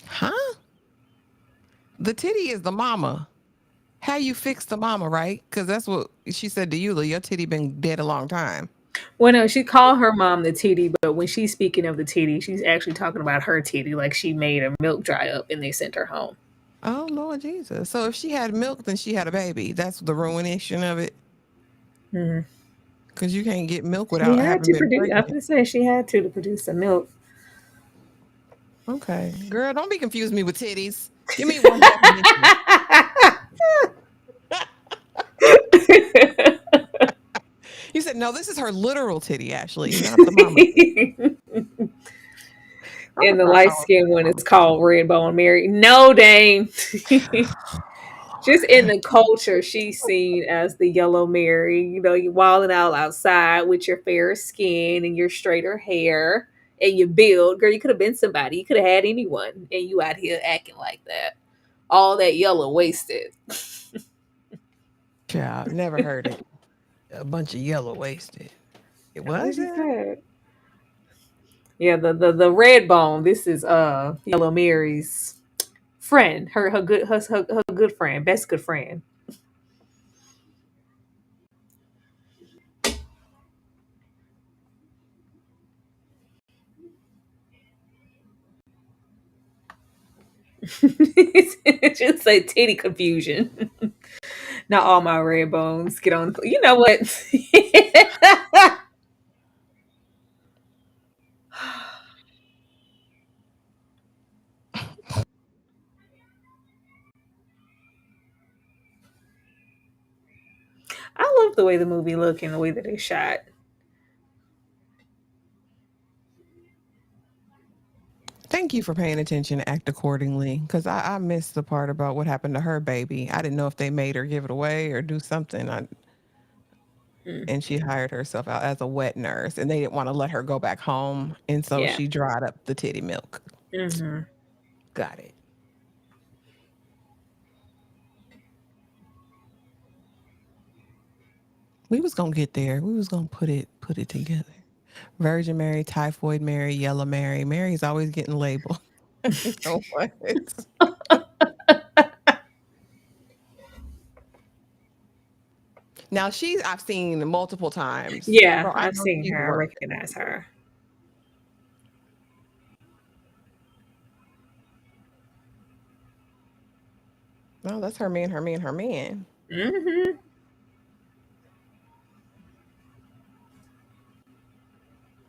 Huh? The titty is the mama. How you fix the mama, right? Because that's what she said to you. Your titty been dead a long time. Well, no, she called her mom the titty, but when she's speaking of the titty, she's actually talking about her titty, like she made her milk dry up and they sent her home. Oh Lord Jesus! So if she had milk, then she had a baby. That's the ruination of it. Mhm. Because you can't get milk She without had having to been produce. I was pregnant. gonna say she had to produce some milk. Okay, girl, don't be confusing me with titties. Give me one definition. You said no. This is her literal titty, Ashley, not the mama titty. I'm And gonna the start light calling her skinned the one mama is called Red Bone Mary. No, Dame. Just in the culture, she's seen as the Yellow Mary. You know, you wilding out outside with your fair skin and your straighter hair and your build. Girl, you could have been somebody. You could have had anyone. And you out here acting like that. All that yellow wasted. Child, never heard it. A bunch of yellow wasted. It That's what was she that? said. Yeah, the red bone. This is Yellow Mary's friend. Her good friend, best good friend. Just say titty confusion. Not all my red bones get on. You know what? I love the way the movie looked and the way that they shot. Thank you for paying attention and act accordingly. Because I missed the part about what happened to her baby. I didn't know if they made her give it away or do something. Mm, And she hired herself out as a wet nurse, and they didn't want to let her go back home, and so yeah. she dried up the titty milk. Hmm. Got it. We was gonna get there. We was gonna put it together. Virgin Mary, Typhoid Mary, Yellow Mary. Mary's always getting labeled. You know what? Now she's I've seen multiple times. Yeah, So I I've know seen she's her. I worked. recognize her. No, that's her man, her man, her man. Hmm.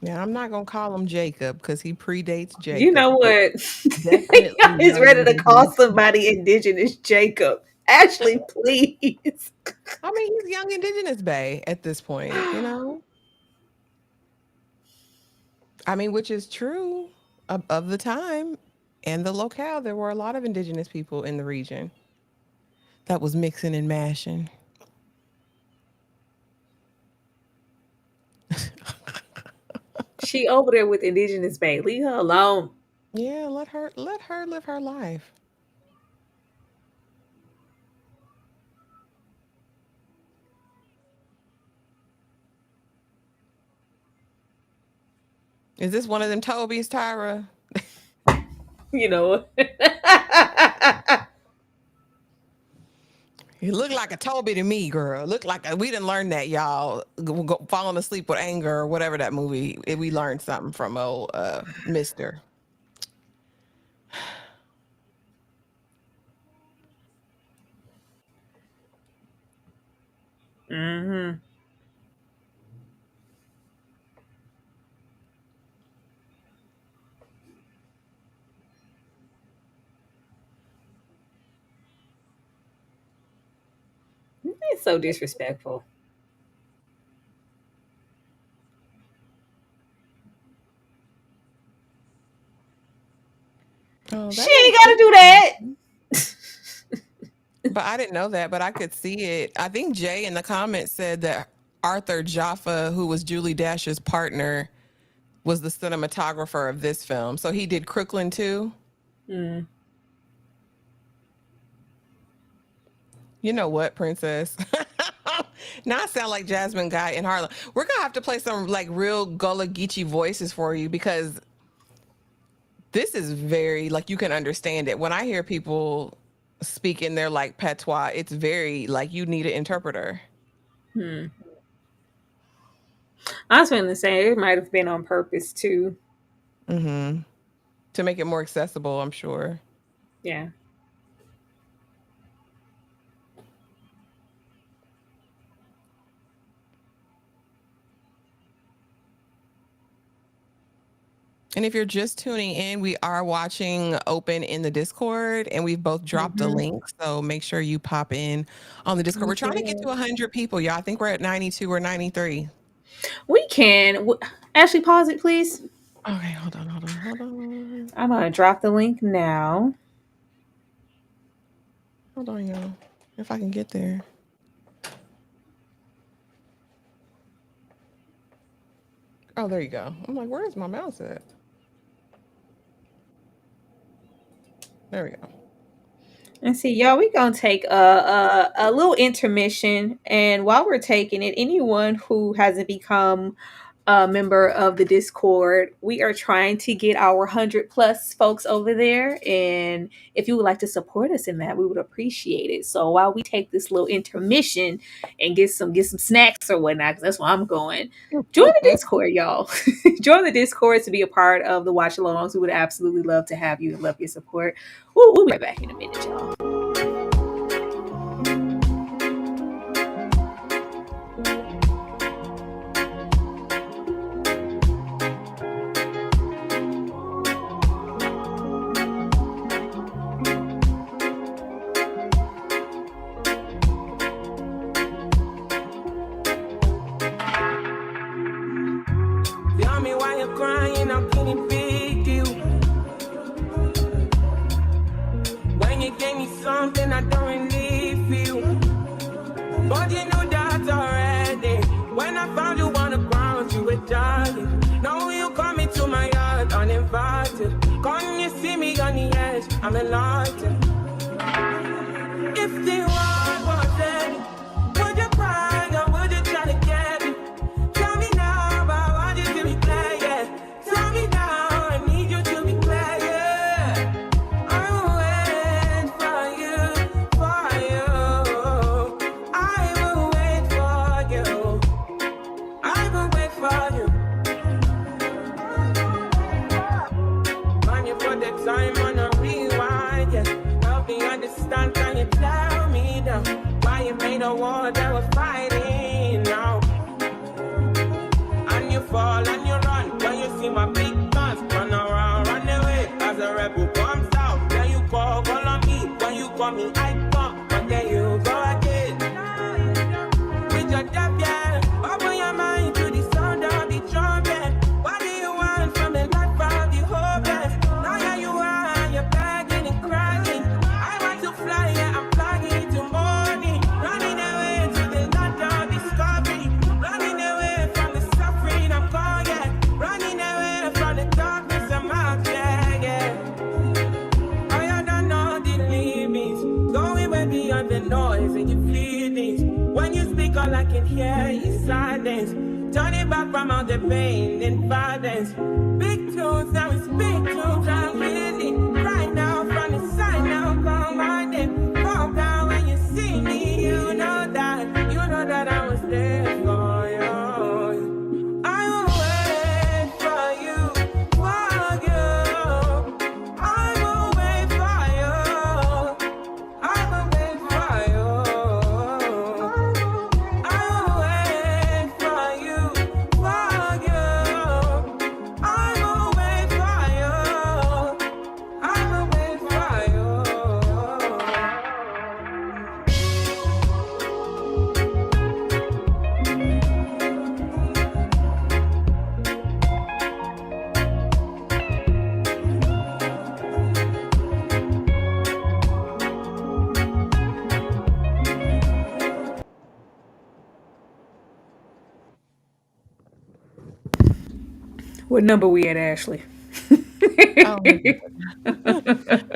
Now I'm not gonna call him Jacob because he predates You Jacob, know but what? definitely He's young ready to call indigenous. somebody indigenous Jacob. Ashley, please. I mean, he's young indigenous bay at this point. I mean, which is true of the time and the locale. There were a lot of indigenous people in the region that was mixing and mashing. She over there with indigenous babe. Leave her alone. Yeah, let her live her life. Is this one of them Toby's, Tyra? You know. You look like a Toby to me, girl. Look like we didn't learn that, y'all. Falling asleep with anger or whatever that movie. We learned something from old Mister. Hmm. It's so disrespectful. Oh, She that ain't makes got to sense. do that. But I didn't know that, but I could see it. I think Jay in the comments said that Arthur Jaffa, who was Julie Dash's partner, was the cinematographer of this film. So he did Crooklyn too. Mm. You know what, Princess? Now I sound like Jasmine Guy in Harlem. We're gonna have to play some like real Gullah Geechee voices for you because this is very like you can understand it. When I hear people speak in their like patois, it's very like you need an interpreter. Hmm. I was feeling the same. It might have been on purpose too. Mm-hmm. To make it more accessible, I'm sure. Yeah. And if you're just tuning in, we are watching Open in the Discord, and we've both dropped a Hmm. link. So make sure you pop in on the Discord. We're trying to get to 100 people, y'all. I think we're at 92 or 93. We can. Ashley, pause it, please. Okay, hold on. I'm going to drop the link now. Hold on, y'all. If I can get there. Oh, there you go. I'm like, where's my mouse at? There we go. And see, y'all, we gonna take a little intermission, and while we're taking it, anyone who hasn't become a member of the Discord, we are trying to get our 100+ folks over there, and if you would like to support us in that, we would appreciate it. So while we take this little intermission and get some snacks or whatnot, because that's where I'm going. Join the Discord, y'all. Join the Discord to be a part of the watch alongs. We would absolutely love to have you and love your support. We'll be right back in a minute, y'all. Tell me why you're crying, I'm feeling big deal. When you gave me something I don't really feel. But you knew that already. When I found you on the ground, you were dying. Now you come into my yard uninvited. Come you see me on the edge, I'm enlightened. If the world was ending, would you cry or would you try to get it? Tell me now, I want you to be clear, yeah. Tell me now, I need you to be clear, yeah. I will wait for you, for you. I will wait for you. I will wait for you. Man, you put the time on a rewind, yeah. Help me understand, can you tell me now why you made a war that we're fighting now? And you fall and you run when you see my big guns. Run around, run away as a rebel comes out. Then you call on me when you call me, I come, but then you go again. With your death, yeah. Open your mind to the sound of the trumpet. What do you want from the life of the hopeless? Now here you are, you're begging and crying. I want to fly, yeah, I'm flying to morning. Running away to the land of discovery. Running away from the suffering I'm going, yeah. Running away from the darkness I'm out, yeah, yeah. ignore the noise and your feelings. When you speak, all I can hear is silence. Turn it back from all the pain and violence. Big tunes, now it's big tunes. I'm really right now from the side now. Come on, then calm down when you see me. You know that I was there for you. I will wait for you, for you. I will wait for you. I will wait for you. I will wait for you, for you. I will wait for you. I will wait for you. What number we at, Ashley? Oh,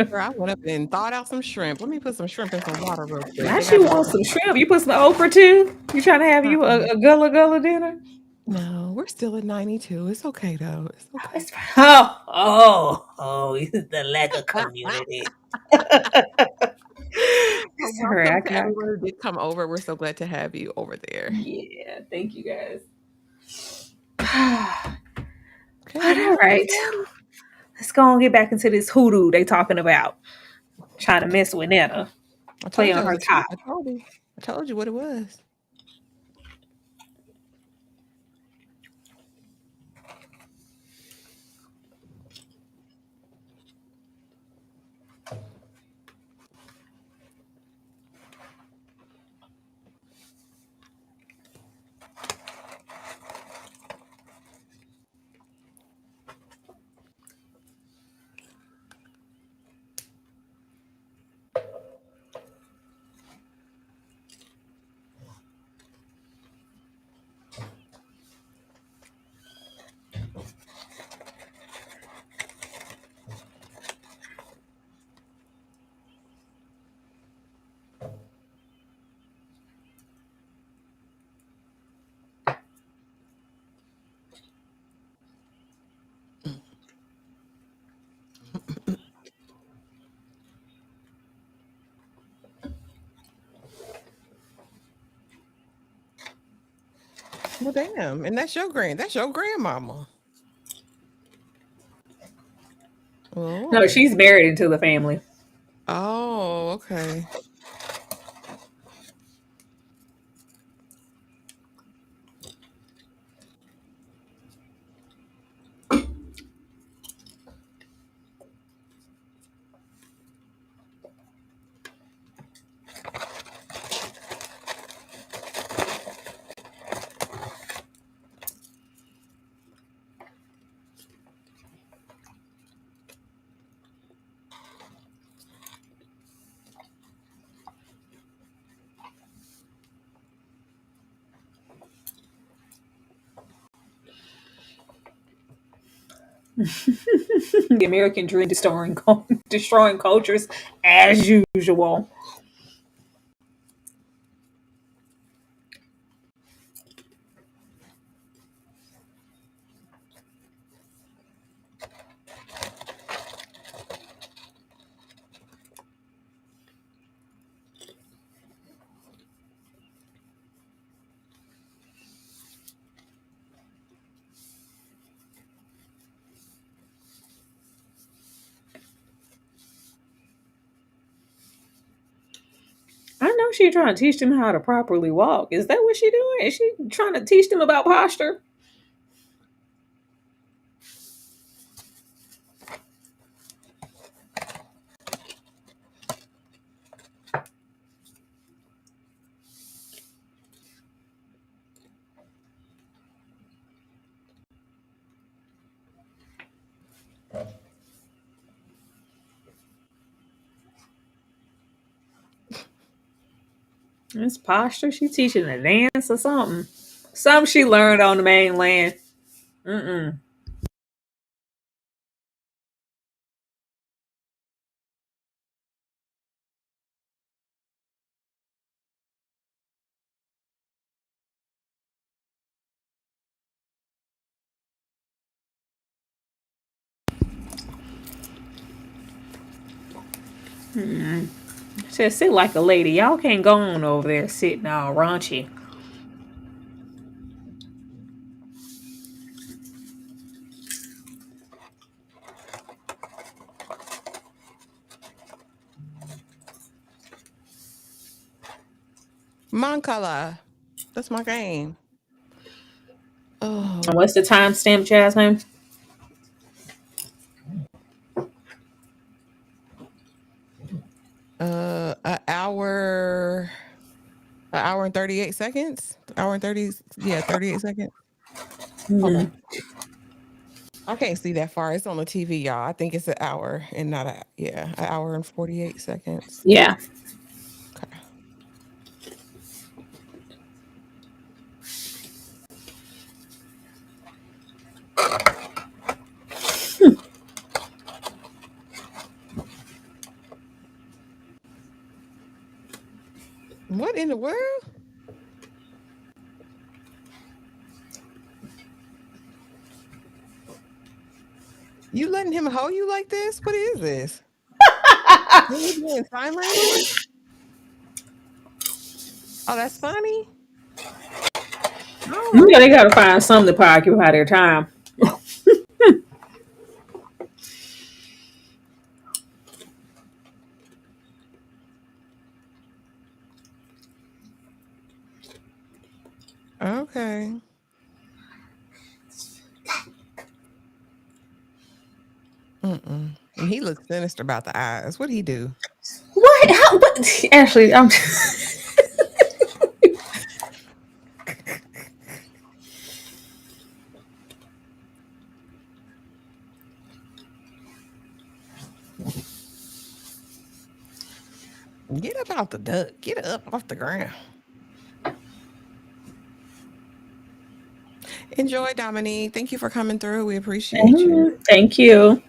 girl, I went up and thawed out some shrimp. Let me put some shrimp in some water real quick. Now They she got a wants some shrimp. You put some okra too? You trying to have you uh-uh. a gullah dinner? No, we're still at 92. It's okay though. It's Oh, okay. it's fine. Oh, the lack of community. Well, Sorry, welcome to everyone who did come over. We're so glad to have you over there. yeah, thank you guys. Okay, But good all morning. right, Good morning. let's go and get back into this hoodoo they talking about. Trying to mess with Nana, I play told you on it was her a treat. top. I told you. I told you what it was. Well, damn. And that's your grandmama. Oh, No, okay. she's married into the family. Oh, okay. The American dream destroying cultures as usual. I know she trying to teach them how to properly walk. Is that what she doing? Is she trying to teach them about posture? It's posture. She teaching a dance or something. Something she learned on the mainland. Mm-mm. Said sit like a lady. Y'all can't go on over there sitting all raunchy. Moncala. That's my game. And Oh, what's the timestamp, Jasmine? an hour and 38 seconds. Hour and 30, yeah, 38 seconds. Hold Hmm. on. I can't see that far. It's on the TV, y'all. I think it's an hour and not an hour and 48 seconds. Yeah. Okay. What in the world? You letting him hold you like this? What is this? Are you doing sign language? Oh, that's funny. All Yeah, right. they gotta find something to occupy their time. Okay. Mm-mm. And he looks sinister about the eyes. What'd he do? What? How? But, Ashley, I'm. Get up out the duck. Get up off the ground. Enjoy, Dominique. Thank you for coming through. We appreciate you. Thank you.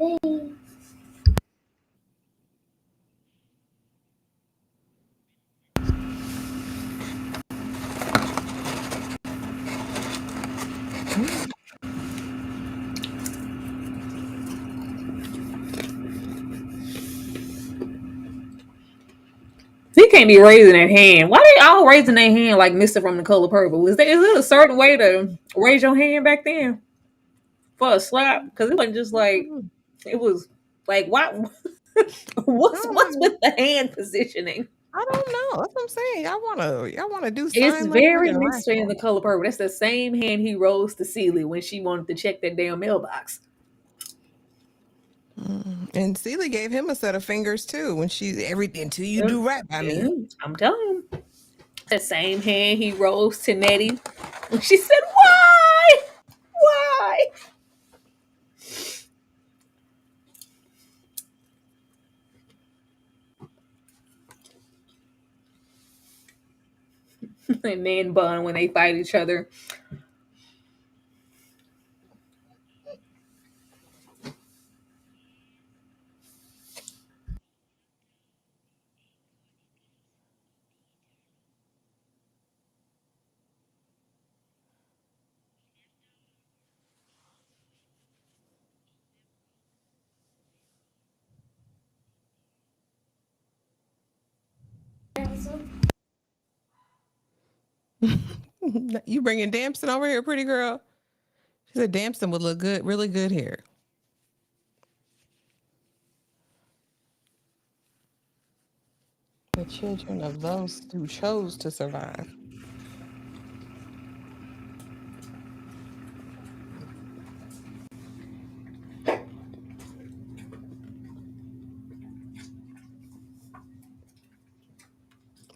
Mm. He can't be raising that hand. Why they all raising their hand like Mister from the Color Purple? Is it a certain way to raise your hand back then for a slap? Because it wasn't just like it was like what? I What's don't with know. the hand positioning? I don't know. That's what I'm saying. Y'all wanna do It's sign language very and Mister in wrestle. the Color Purple. That's the same hand he rose to Celie when she wanted to check that damn mailbox. And Celie gave him a set of fingers too when she everything until you Mm, do right by yeah, me. I'm telling you. The same hand he rose to Nettie when she said, "Why? Why?" And man bun when they fight each other. You bringing Damson over here, pretty girl? She said Damson would look good, really good here. The children of those who chose to survive.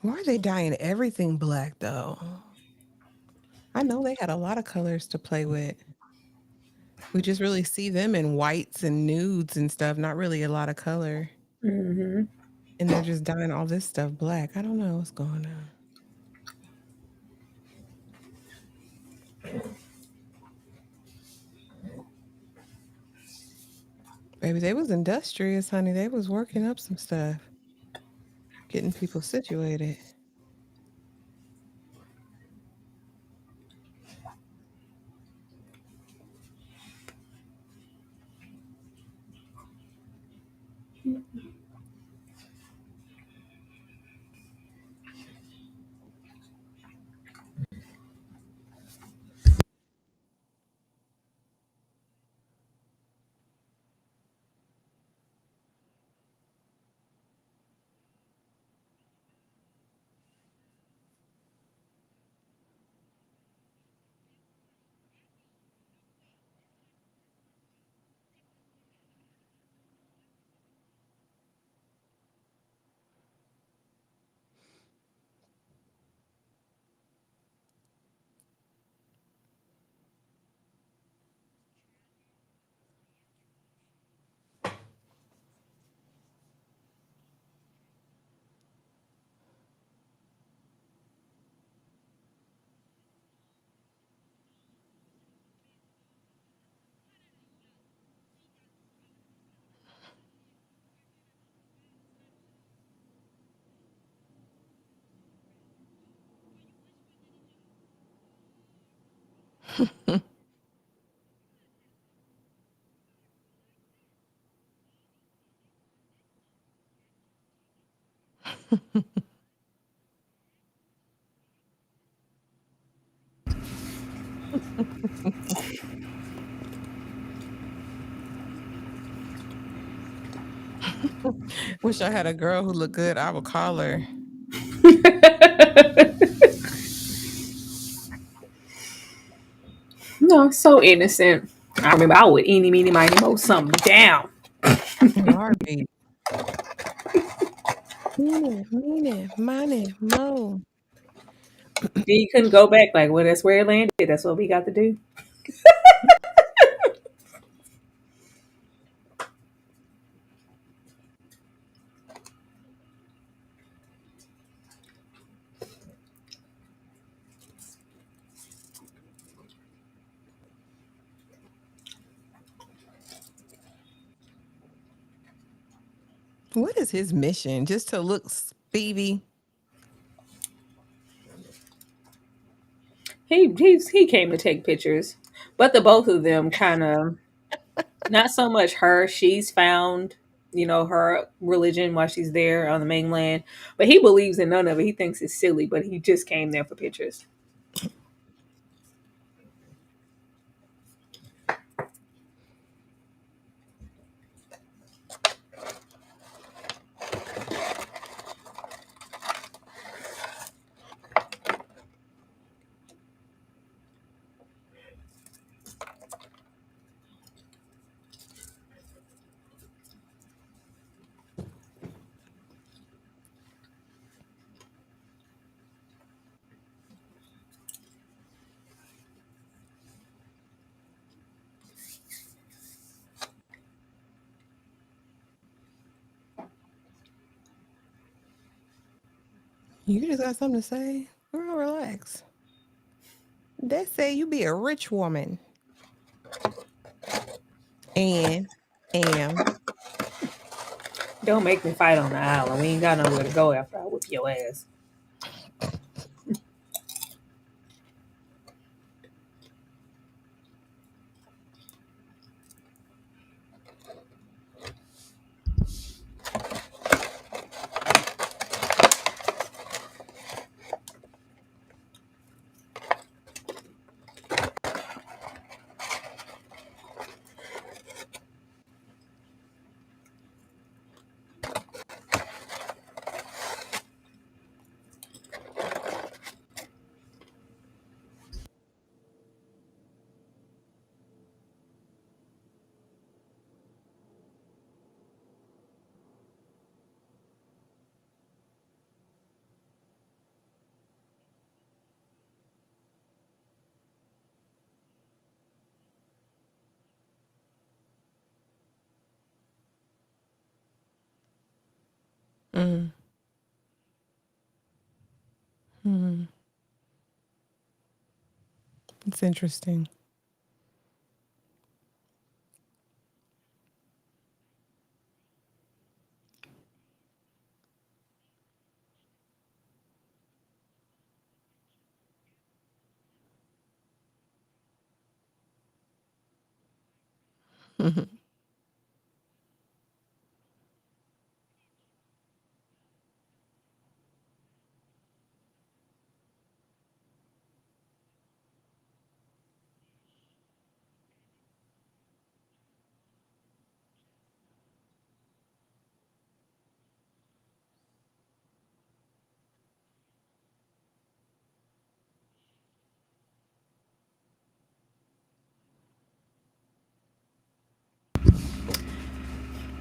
Why are they dyeing everything black though? I know they had a lot of colors to play with. We just really see them in whites and nudes and stuff, not really a lot of color. Hmm. And they're just dyeing all this stuff black. I don't know what's going on. Baby, they was industrious, honey. They was working up some stuff, getting people situated. Wish I had a girl who looked good. I would call her. No, so innocent. I remember I would eeny, meeny, miny, mo something down. In a heartbeat. Meanie, money, mo. Then you couldn't go back like, well, that's where it landed. That's what we got to do. What is his mission? Just to look Stevie? He came to take pictures, but the both of them kind of not so much her. She's found her religion while she's there on the mainland, but he believes in none of it. He thinks it's silly, but he just came there for pictures. You just got something to say? Girl, relax. They say you be a rich woman. And am. Don't make me fight on the island. We ain't got nowhere to go after I whip your ass. Mm. Mm. It's interesting.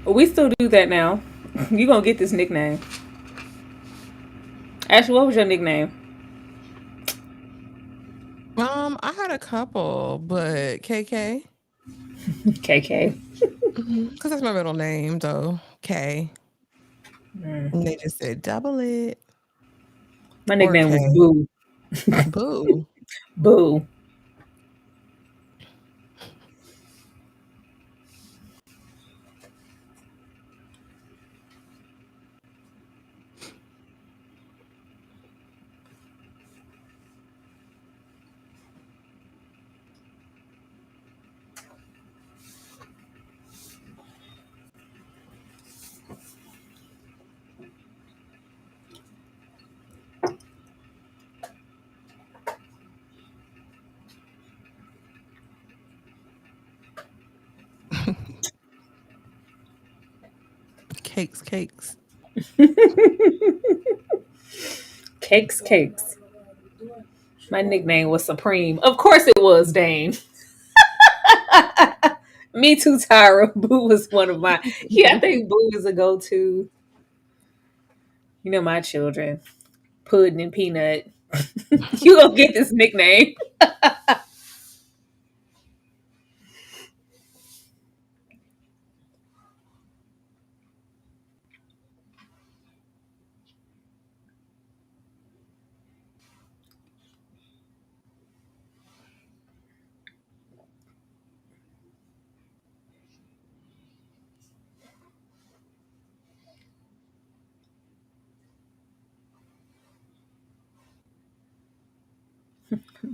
We still do that now. You gonna get this nickname. Ashley, what was your nickname? I had a couple, but KK, KK. because that's my middle name, though. K. And they just said double it My or nickname K. was Boo. Boo. Boo. Cakes, cakes. Cakes, cakes. My nickname was Supreme. Of course it was, Dane. Me too, Tyra. Boo was one of my. Yeah, I think Boo is a go-to. You know, my children, Pudding and Peanut. You gonna get this nickname?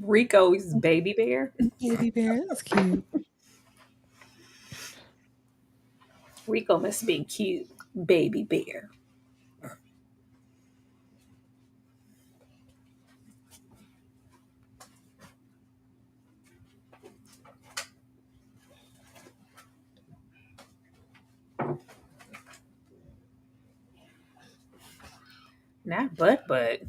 Rico is Baby Bear. Baby bear, that's cute. Rico must be cute. Baby Bear. Not but.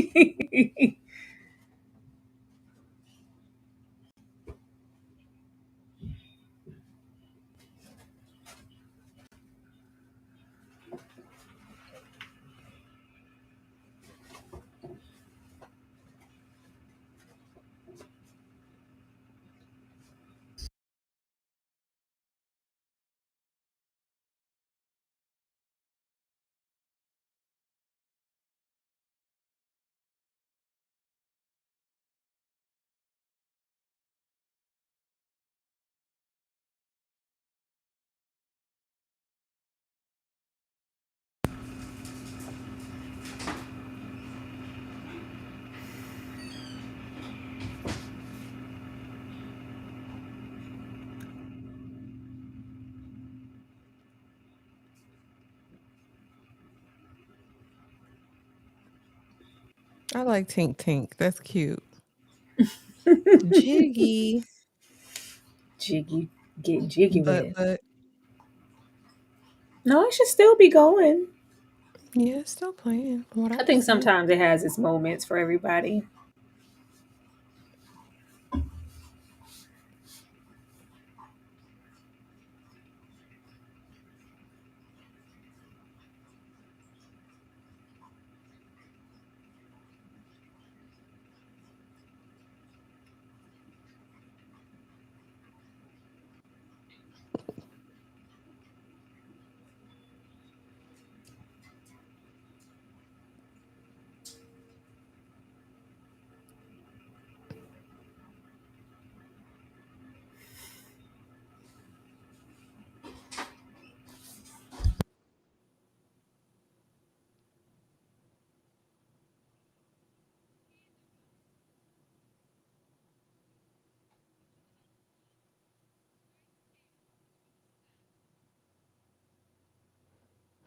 I like Tink Tink. That's cute. Jiggy. Jiggy. Get jiggy with it. But No, it should still be going. yeah, it's still playing from what I I can think see. sometimes it has its moments for everybody.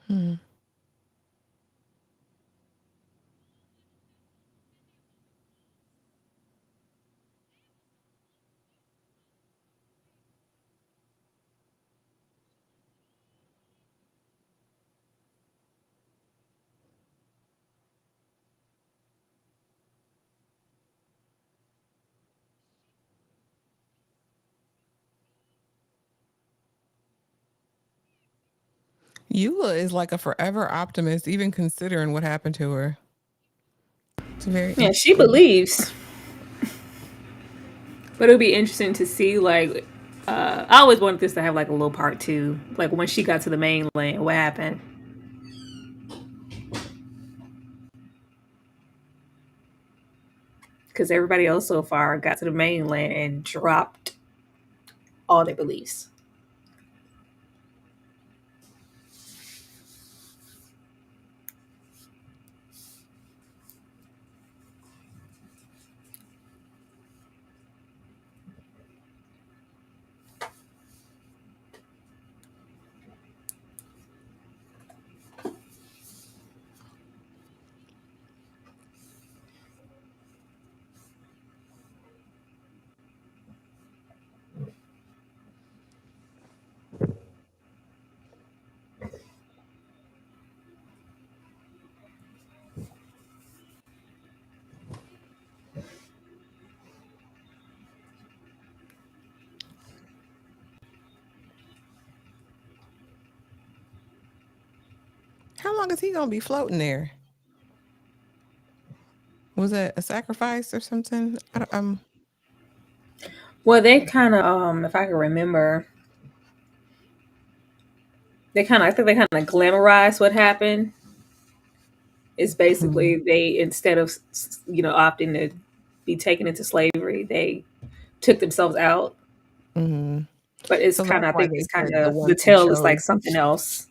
Hmm. Eula is like a forever optimist, even considering what happened to her. It's very Yeah, she interesting. believes. But it'll be interesting to see, like, I always wanted this to have like a little part two, like when she got to the mainland, what happened? Because everybody else so far got to the mainland and dropped all their beliefs. How long is he gonna be floating there? Was that a sacrifice or something? Well, they kind of, if I can remember, I think they kind of glamorized what happened. It's basically they, instead of, opting to be taken into slavery, they took themselves out. Mm-hmm. But it's So kind that's of, I why think they it's kind said the of, the ones who tale is like chose. something else.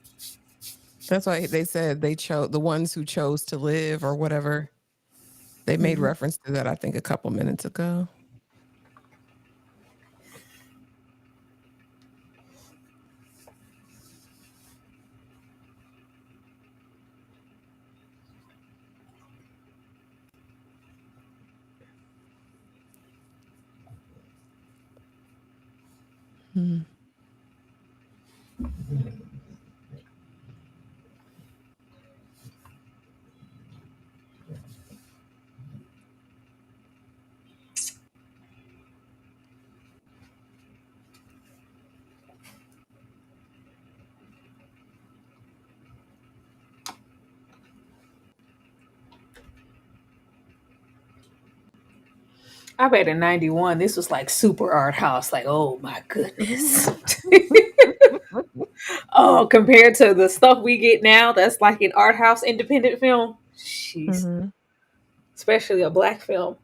That's why they said they chose the ones who chose to live or whatever. They made Mhm. reference to that, I think, a couple minutes ago. Hmm. I bet in '91 this was like super art house. Like, oh my goodness. Oh, compared to the stuff we get now, that's like an art house independent film. Jeez, Mm-hmm. especially a black film.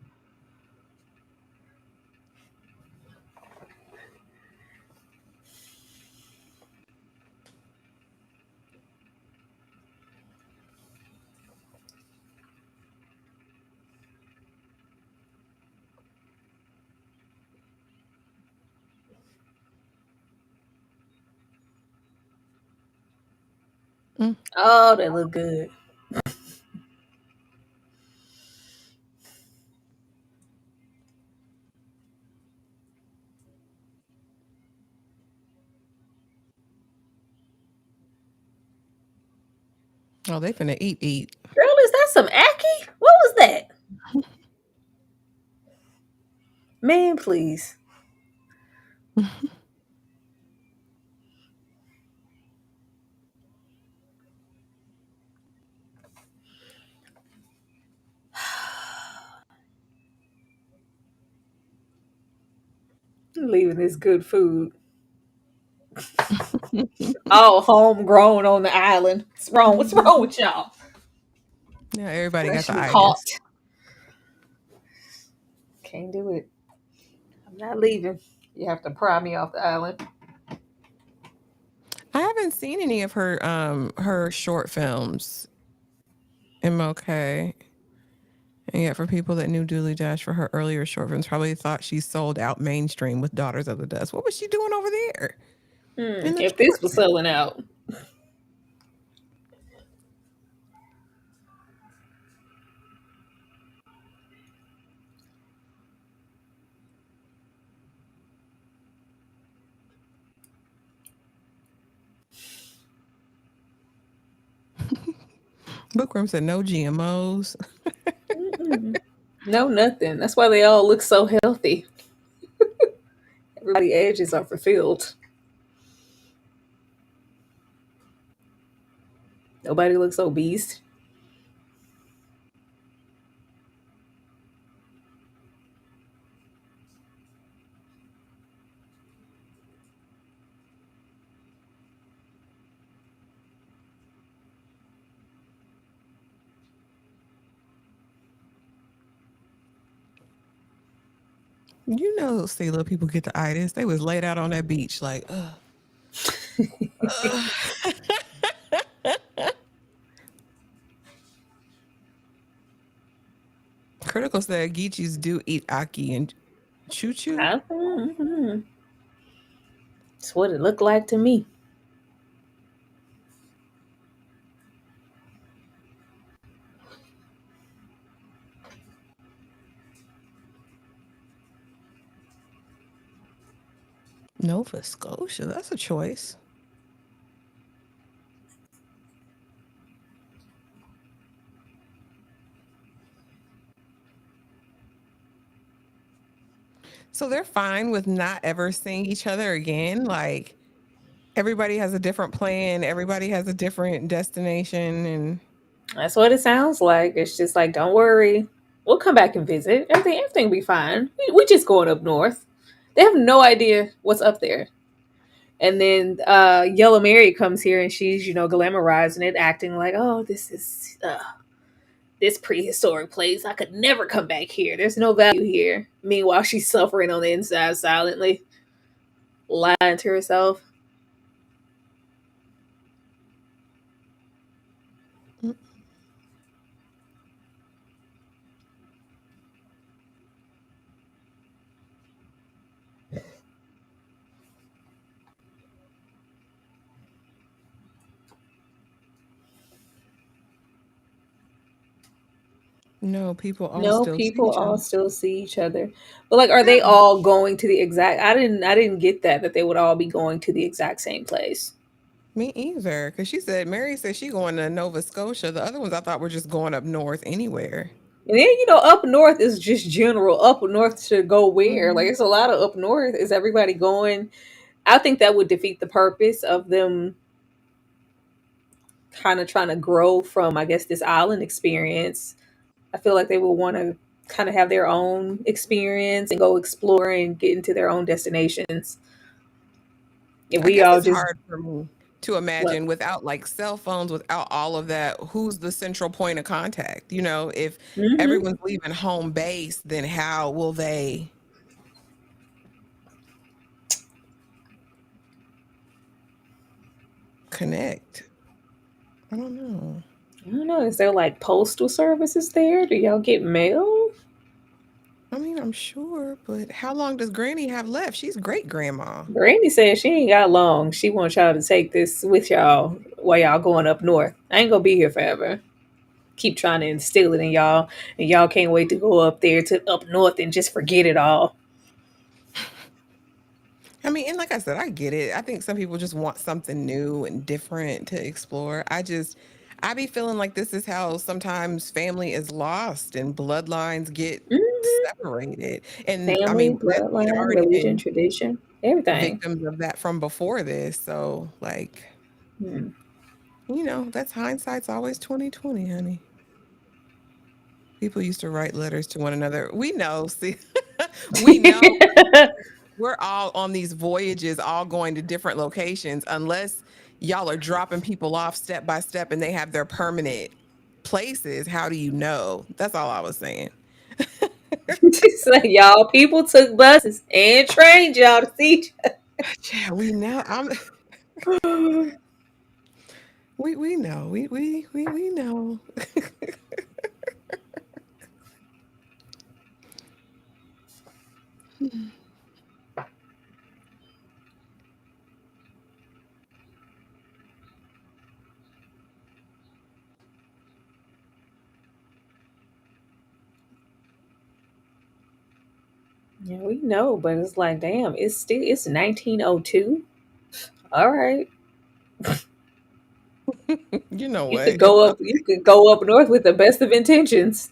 Mm. Oh, they look good. Oh, they finna eat. Girl, is that some Aki? What was that? Man, please. I'm leaving this good food. All homegrown on the island. What's wrong? What's wrong with y'all? Yeah, everybody got the Freshly caught. itis. Can't do it. I'm not leaving. You have to pry me off the island. I haven't seen any of her short films. MLK. And yet, for people that knew Dooley Dash for her earlier short films, probably thought she sold out mainstream with Daughters of the Dust. What was she doing over there in the If this was shorts? selling out, Bookworm said no GMOs. no, nothing. That's why they all look so healthy. Everybody edges are fulfilled. Nobody looks obese. You know, see, little people get the itis. They was laid out on that beach, like, ugh. Ugh. Critical said Geechees do eat aki and choo choo. Mhm. That's what it looked like to me. Nova Scotia, that's a choice. So they're fine with not ever seeing each other again. Like everybody has a different plan, everybody has a different destination, and That's what it sounds like. It's just like, don't worry, we'll come back and visit. Everything will be fine. We just going up north. They have no idea what's up there. And then Yellow Mary comes here and she's, glamorizing it, acting like, oh, this is this prehistoric place. I could never come back here. There's no value here. Meanwhile, she's suffering on the inside silently, lying to herself. no, people all No, still see people each all other. still see each other. But like, are they Yeah, all going to the exact I didn't get that they would all be going to the exact same place. me either. Because she said, Mary said she going to Nova Scotia. The other ones I thought were just going up north anywhere. And then, up north is just general. Up north to go where? Like, Mhm. it's a lot of up north. Is everybody going? I think that would defeat the purpose of them kind of trying to grow from, I guess, this island experience. I feel like they would want to kind of have their own experience and go explore and get into their own destinations. If I we guess all it's just hard for me to what? imagine without like cell phones, without all of that, who's the central point of contact? You know, if Hmm. everyone's leaving home base, then how will they connect? I don't know. I don't know. Is there like postal services there? Do y'all get mail? I mean, I'm sure, but how long does Granny have left? She's great grandma. Granny said she ain't got long. She wants y'all to take this with y'all while y'all going up north. I ain't gonna be here forever. Keep trying to instill it in y'all, and y'all can't wait to go up there to up north and just forget it all. I mean, and like I said, I get it. I think some people just want something new and different to explore. I be feeling like this is how sometimes family is lost and bloodlines get Hmm. separated. And I Family, mean, we'd bloodline, already religion, been tradition, everything. victims of that from before this. So, like, Hmm. that's hindsight's always 2020, honey. People used to write letters to one another. We know, see, we know we're all on these voyages, all going to different locations, unless y'all are dropping people off step by step and they have their permanent places. How do you know? That's all I was saying. It's like y'all people took buses and trains y'all to see each Yeah, we know. other. We know. We know. Yeah, we know, but it's like, damn, it's 1902. All right, You know you could what? go up. You could go up north with the best of intentions.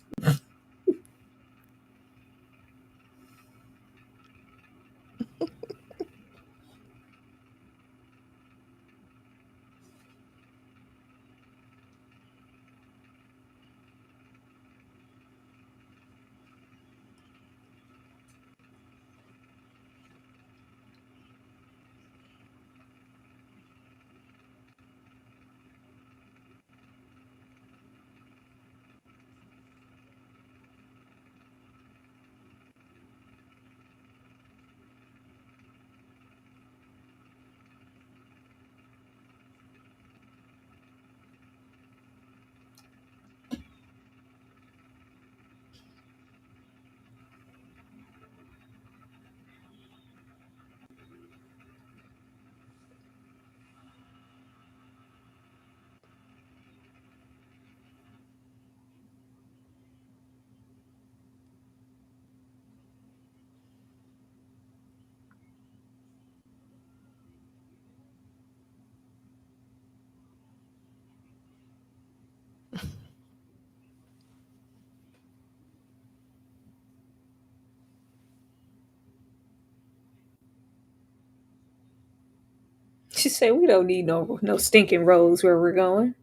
She said we don't need no stinking roads where we're going.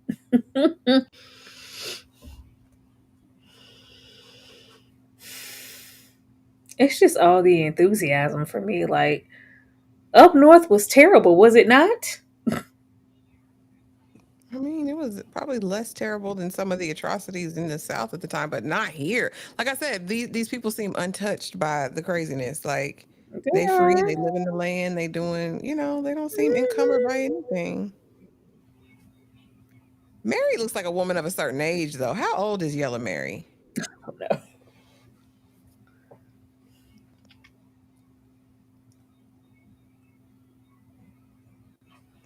It's just all the enthusiasm for me. Like up north was terrible, was it not? I mean, it was probably less terrible than some of the atrocities in the South at the time, but not here. Like I said, these people seem untouched by the craziness. Like They they free, are. they live in the land, they doing, they don't seem encumbered by Mhm. anything. Mary looks like a woman of a certain age, though. How old is Yellow Mary? Oh, no.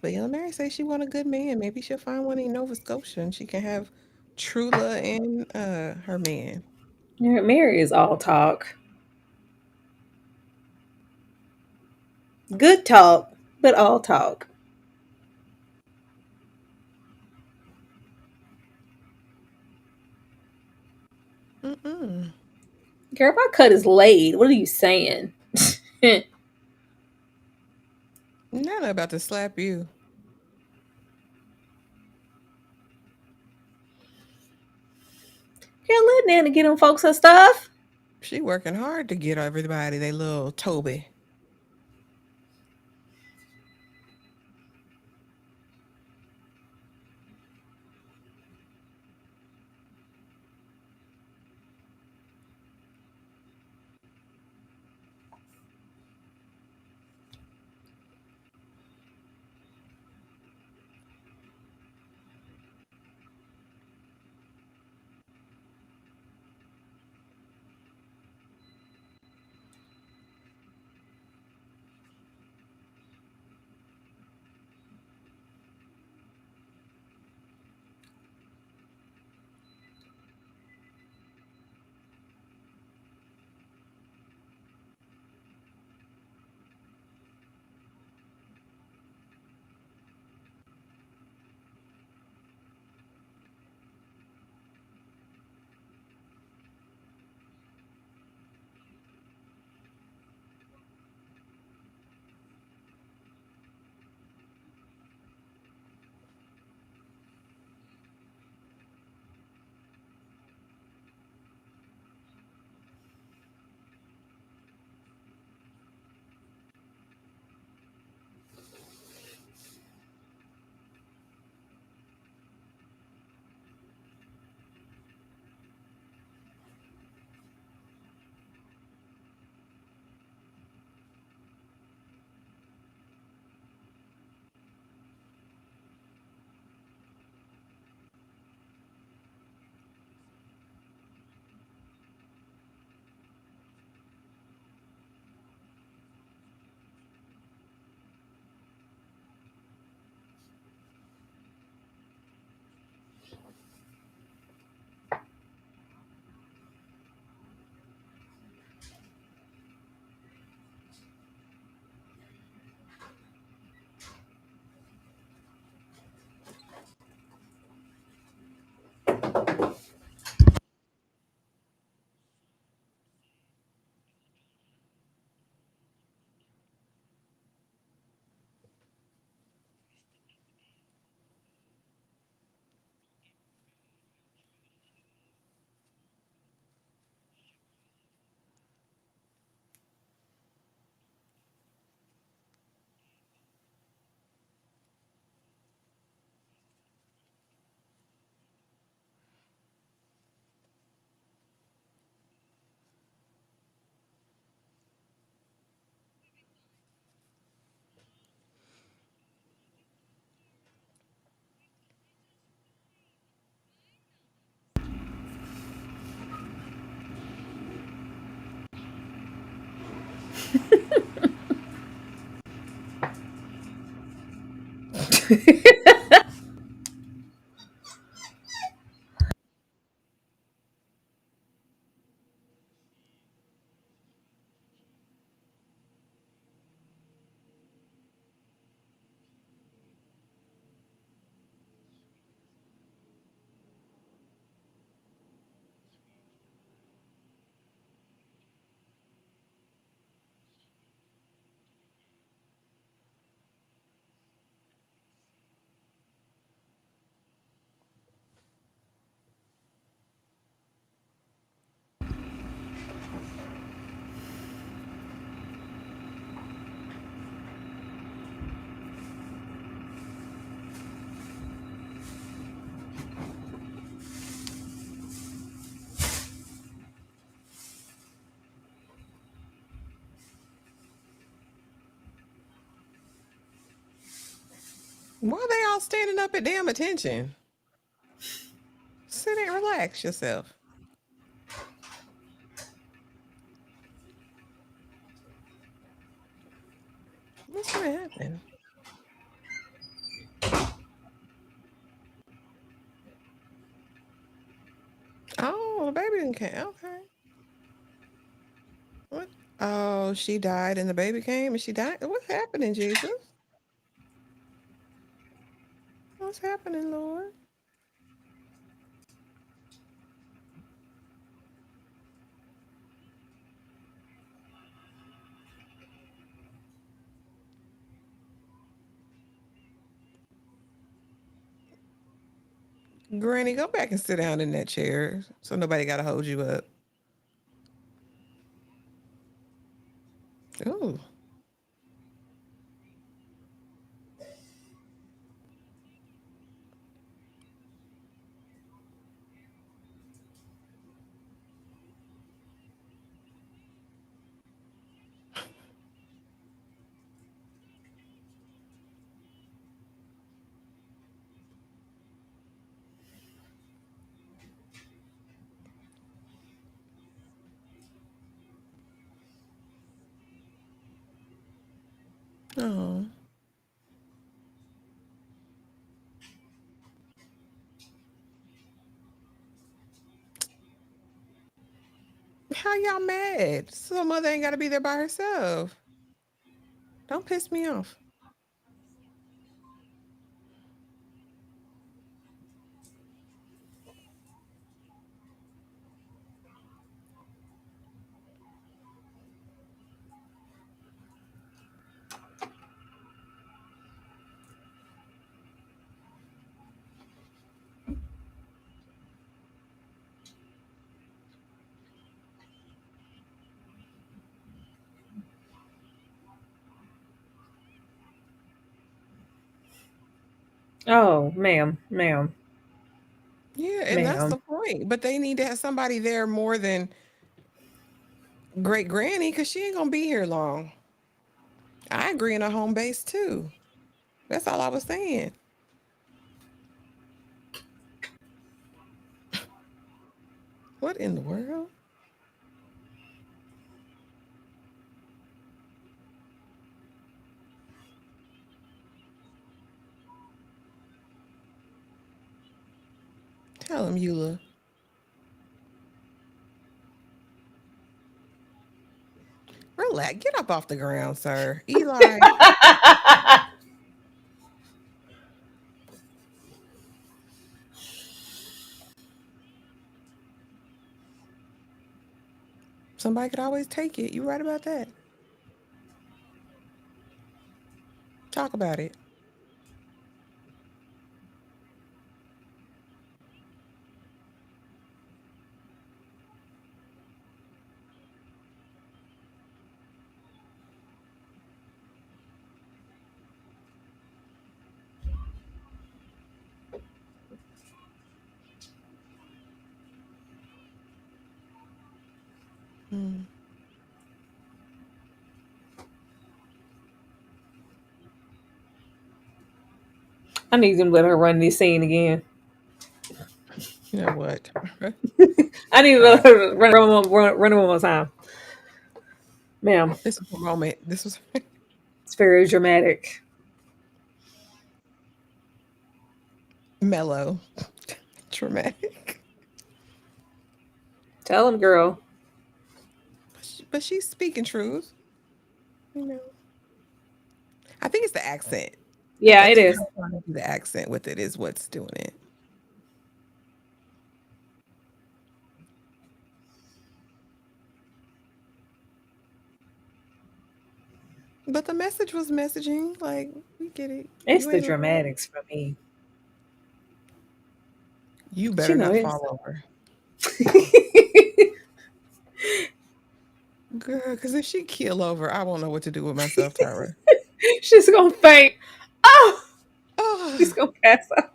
But Yellow Mary says she want a good man. Maybe she'll find one in Nova Scotia and she can have Trula and her man. Yeah, Mary is all talk. Good talk, but all talk. Mm-mm. Girl, my cut is laid. What are you saying? Girl, Nana about to slap you. let Nana get them folks her stuff. She working hard to get everybody they little Toby. Why are they all standing up at damn attention? Sit and relax yourself. What's gonna happen? Oh, the baby didn't came. Okay. What? Oh, she died and the baby came and she died. What's happening, Jesus? What's happening, Lord? Granny, go back and sit down in that chair so nobody got to hold you up. Ooh. Oh. How y'all mad? So mother ain't got to be there by herself. Don't piss me off. Oh, ma'am. Yeah, and that's the Ma'am. point. But they need to have somebody there more than great granny because she ain't gonna be here long. I agree in a home base too. That's all I was saying. What in the world? Tell him, Eula. Relax. Get up off the ground, sir. Eli, somebody could always take it. You right about that. Talk about it. Hmm. I need them to let her run this scene again. You know what? I need to let Right. her run it one more time. Ma'am, This was a moment. This was it's very dramatic. mellow, dramatic. Tell him, girl. But she's speaking truth. You know, I think it's the accent. Yeah, I it think is. her trying to do the accent with it is what's doing it. But the message was messaging. Like, we get it. It's You the ain't lying. dramatics for me. You She better know not it's. fall over. Girl, because if she keel over, I won't know what to do with myself, Tyra. She's gonna faint. Oh, she's Oh, gonna pass out.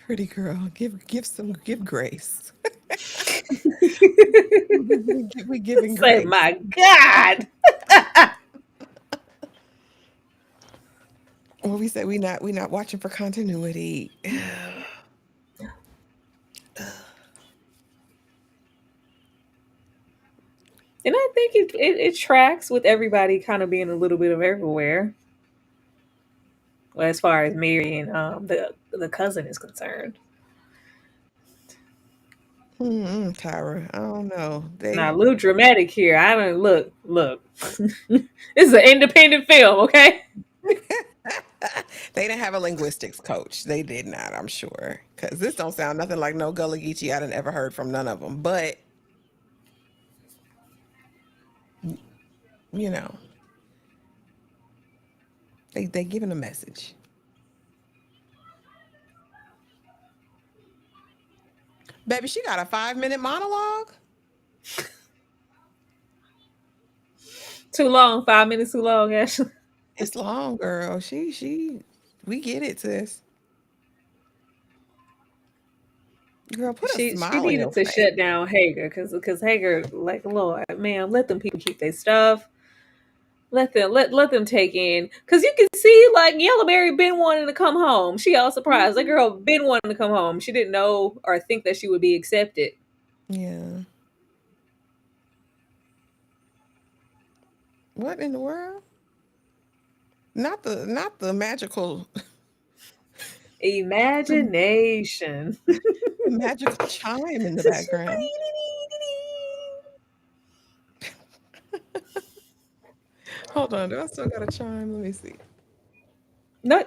Pretty girl, give grace. We giving Say, grace. my God. Well, we say we not watching for continuity. And I think it tracks with everybody kind of being a little bit of everywhere. Well, as far as Mary and the cousin is concerned. Tyra, I don't know. Now, a little dramatic here. I don't look. This is an independent film, okay? They didn't have a linguistics coach. They did not, I'm sure, because this don't sound nothing like no Gullah Geechee I done ever heard from none of them. But you know, they giving a message. Baby, she got a 5-minute monologue. Too long, 5 minutes too long, Ashley. It's long, girl. We get it, sis. Girl, put a She smile on needed your to face. shut down Hager because Hager, like, Lord, ma'am, let them people keep their stuff. Let them take in, because you can see like Yellowberry been wanting to come home. She all surprised. That Mhm. girl been wanting to come home. She didn't know or think that she would be accepted. Yeah. What in the world? Not the magical the, Imagination. the magical chime in the background. Hold on, do I still got a chime? Let me see. No,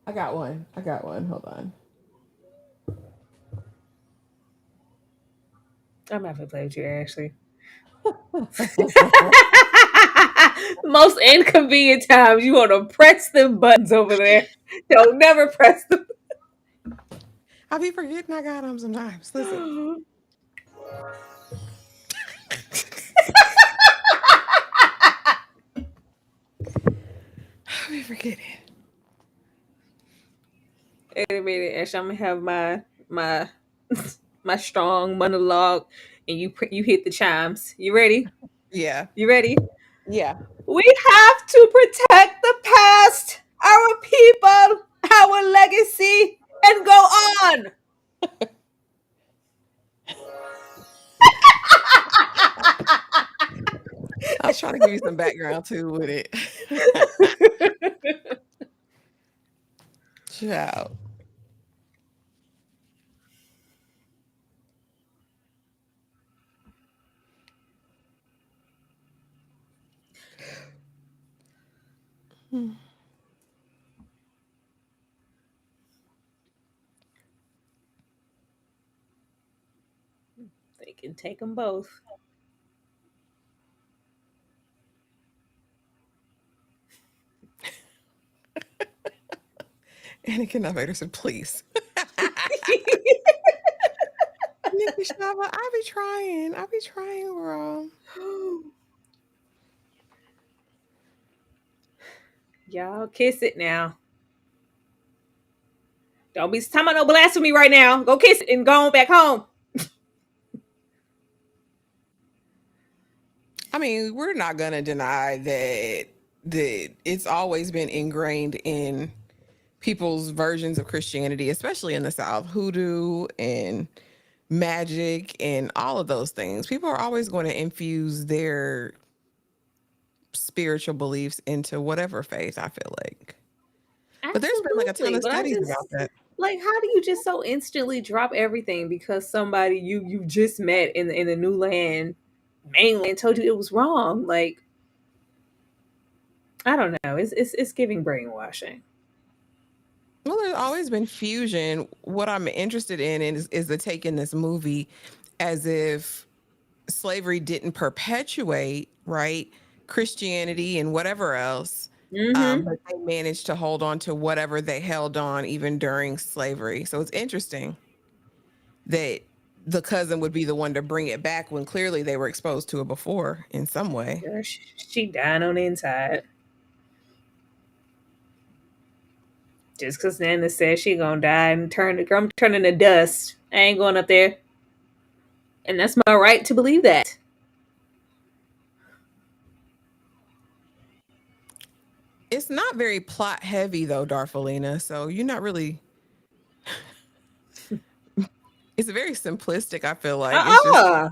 I got one. I got one. Hold on. I'm not gonna play with you, Ashley. Most inconvenient times you want to press them buttons over there. Don't never press them. I be forgetting I got them sometimes. Listen, I be forgetting. Wait a minute, Ashley. I'm gonna have my my strong monologue, and you hit the chimes. You ready? Yeah. You ready? Yeah. We have to protect the past, our people, our legacy, and go on. I was trying to give you some background too with it. Ciao. They can take them both. Anakin Vader said, please. Nikki Shava, I be trying. I be trying, girl. Y'all kiss it now. Don't be talking about no blasphemy right now. Go kiss it and go on back home. I mean, we're not gonna deny that it's always been ingrained in people's versions of Christianity, especially in the South, hoodoo and magic and all of those things. People are always going to infuse their spiritual beliefs into whatever faith, I feel like. But there's been like a ton Absolutely. of But I studies about just that. like, how do you just so instantly drop everything because somebody you just met in the new land mainland told you it was wrong? Like, I don't know. It's giving brainwashing. Well, there's always been fusion. What I'm interested in is the take in this movie as if slavery didn't perpetuate, right? Christianity and whatever else. Mm-hmm. But they managed to hold on to whatever they held on even during slavery. So it's interesting that the cousin would be the one to bring it back when clearly they were exposed to it before in some way. Girl, she dying on the inside. Just because Nana said she gonna die and I'm turning to dust. I ain't going up there. And that's my right to believe that. It's not very plot heavy though, Darfalina. So you're not really. It's very simplistic. I feel like it's just, Uh-uh.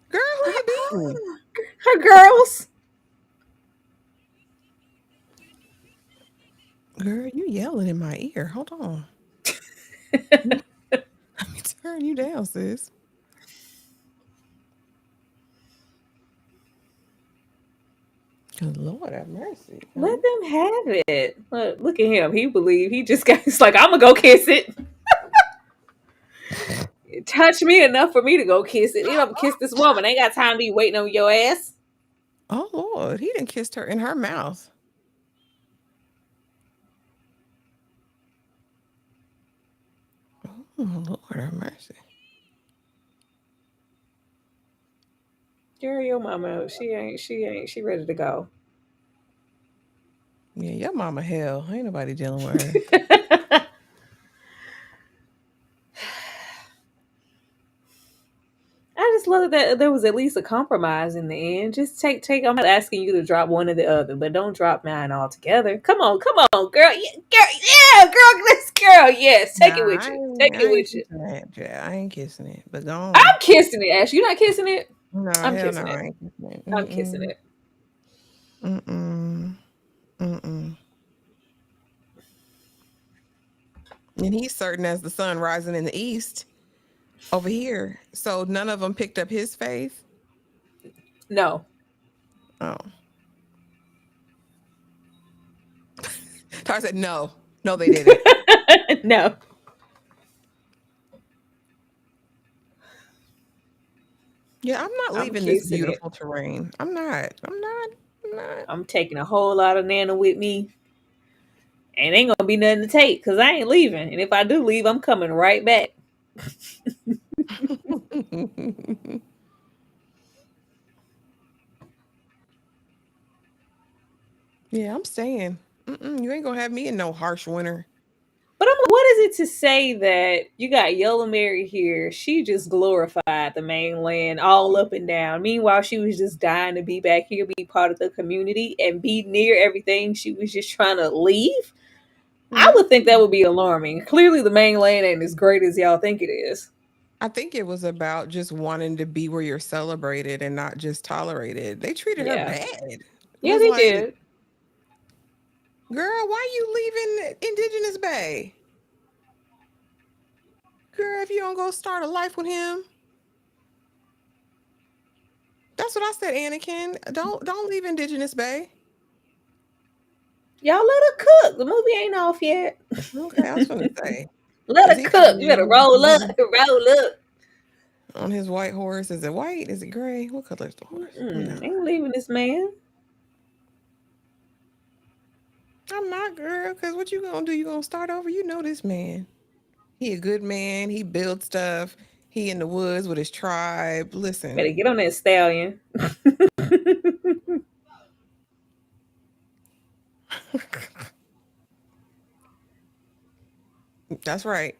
girl, who you beating? Uh-uh. Her girls. Girl, you yelling in my ear. Hold on. Let me turn you down, sis. Good Lord have mercy. Let them have it. Look at him. He believe he just got. It's like I'm gonna go kiss it. It touched me enough for me to go kiss it. You know, kiss this woman. I ain't got time to be waiting on your ass. Oh Lord, he done kissed her in her mouth. Oh Lord have mercy. Girl, your mama, she ready to go. Yeah, your mama hell. Ain't nobody dealing with her. I just love that there was at least a compromise in the end. Just take. I'm not asking you to drop one or the other, but don't drop mine altogether. Come on, girl. Girl, this girl. Yes, take it with Nah, you. Take I it ain't with you. kissing that. Yeah, I ain't kissing it. But go on. I'm kissing it, Ash. You not kissing it? No, I'm hell no, kissing I it. ain't kissing it. I'm kissing it. Mm-mm. Mm-mm. And he's certain as the sun rising in the east over here. So none of them picked up his faith. No. Oh. Tar said no. No, they didn't. No. Yeah, I'm not I'm leaving this kissing it. beautiful terrain. I'm not. I'm not. I'm taking a whole lot of Nana with me. And ain't gonna be nothing to take because I ain't leaving. And if I do leave, I'm coming right back. Yeah, I'm staying. You ain't gonna have me in no harsh winter. But what is it to say that you got Yellow Mary here? She just glorified the mainland all up and down. Meanwhile, she was just dying to be back here, be part of the community, and be near everything she was just trying to leave. I Mhm. would think that would be alarming. Clearly, the mainland ain't as great as y'all think it is. I think it was about just wanting to be where you're celebrated and not just tolerated. They treated her Yeah. bad. It Yeah, was they like, did. girl, why you leaving Indigenous Bay? Girl, if you don't go start a life with him. That's what I said, Anakin. Don't leave Indigenous Bay. Y'all let her cook. The movie ain't off yet. Okay, I was gonna say. Let Cause her he about cook. You better roll up. to Roll up. on his white horse. Is it white? Is it gray? What color is the horse? No. Ain't leaving this man. I'm not, girl, because what you gonna do? You gonna start over? You know this man. He a good man. He builds stuff. He in the woods with his tribe. Better Listen, get on that stallion. that's right.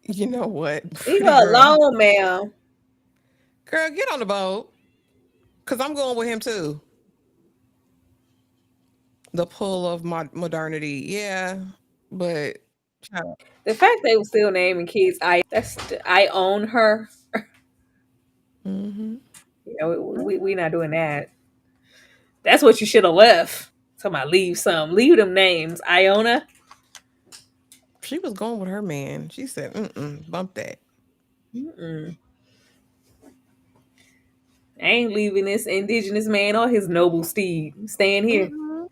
You know what, Leave pretty her girl? alone, ma'am. Girl, get on the boat. Cause I'm going with him too. The pull of modernity, yeah, but child, The fact they were still naming kids, I own her. mhm. You know, we not doing that. That's what you should have left. Talking about leave some, leave them names. Iona. She was going with her man. She said, bump that. Mm-mm. I ain't leaving this indigenous man or his noble steed. Staying here. Mm-mm.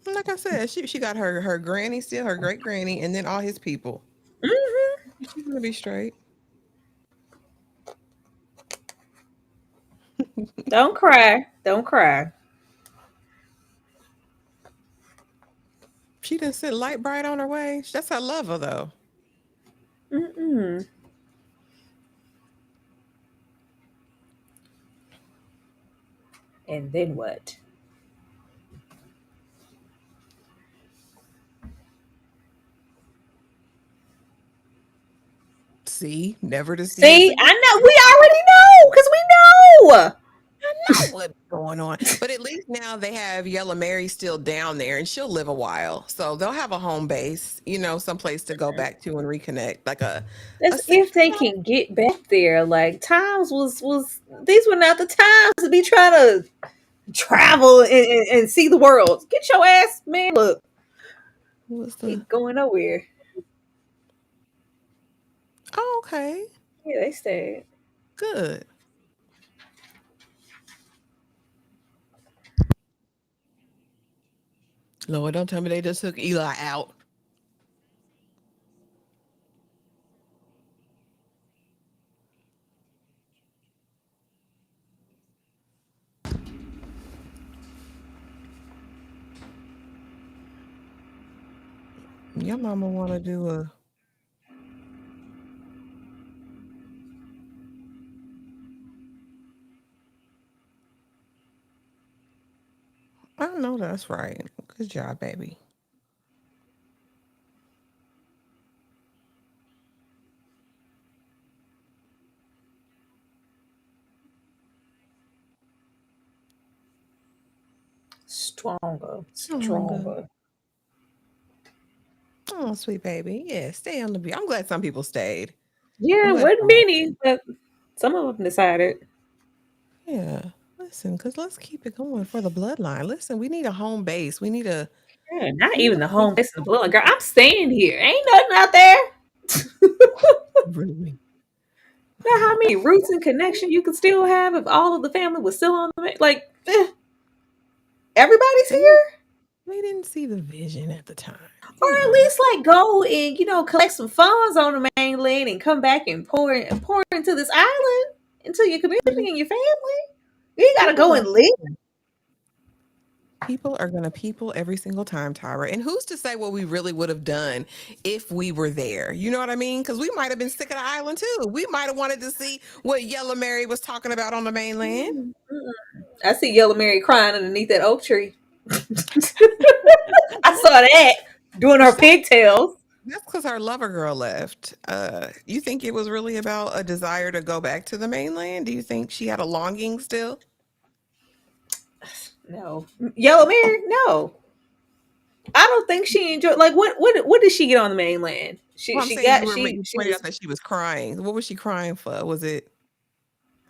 Like I said, she got her granny still, her great granny, and then all his people. Hmm. She's gonna be straight. Don't cry. Don't cry. She didn't sit light bright on her way. That's her lover though. Mm-mm. And then what? See, never to see us See, again. I know we already know because we know. Know what's going on. But at least now they have Yellow Mary still down there and she'll live a while. So they'll have a home base, someplace to go back to and reconnect, like a That's safe if they spot. can get back there. Like times was these were not the times to be trying to travel and see the world. Get your ass, man. Look, What's the ain't going nowhere. Oh, okay. Yeah, they stayed. Good. Lord, don't tell me they just took Eli out. Your mama wanna do a I know that's right. Good job, baby. Stronger, Stronger. stronger. Oh, sweet baby. Yeah, stay on the beach. I'm glad some people stayed. I'm Yeah, glad wasn't some many, but some of them decided. Yeah. Listen, because let's keep it going for the bloodline. Listen, we need a home base. Yeah, not We need even a the place home base of the blood. Girl, I'm staying here. Ain't nothing out there. really. Know how many roots and connection you could still have if all of the family was still on the like everybody's They here, they didn't see the vision at the time, or you at know. least like go and collect some funds on the mainland and come back and pour into this island, into your Yeah. community and your family. You ain't gotta People go gonna and live. People are gonna people every single time, Tyra. And who's to say what we really would have done if we were there? You know what I mean? Because we might have been sick of the island too. We might have wanted to see what Yellow Mary was talking about on the mainland. I see Yellow Mary crying underneath that oak tree. I saw that doing her pigtails. That's because our lover girl left. You think it was really about a desire to go back to the mainland? Do you think she had a longing still? No, Yellow Mary. No, I don't think she enjoyed. Like, what did she get on the mainland? Well, I'm She saying got you she pointed was. out that she was crying. What was she crying for? Was it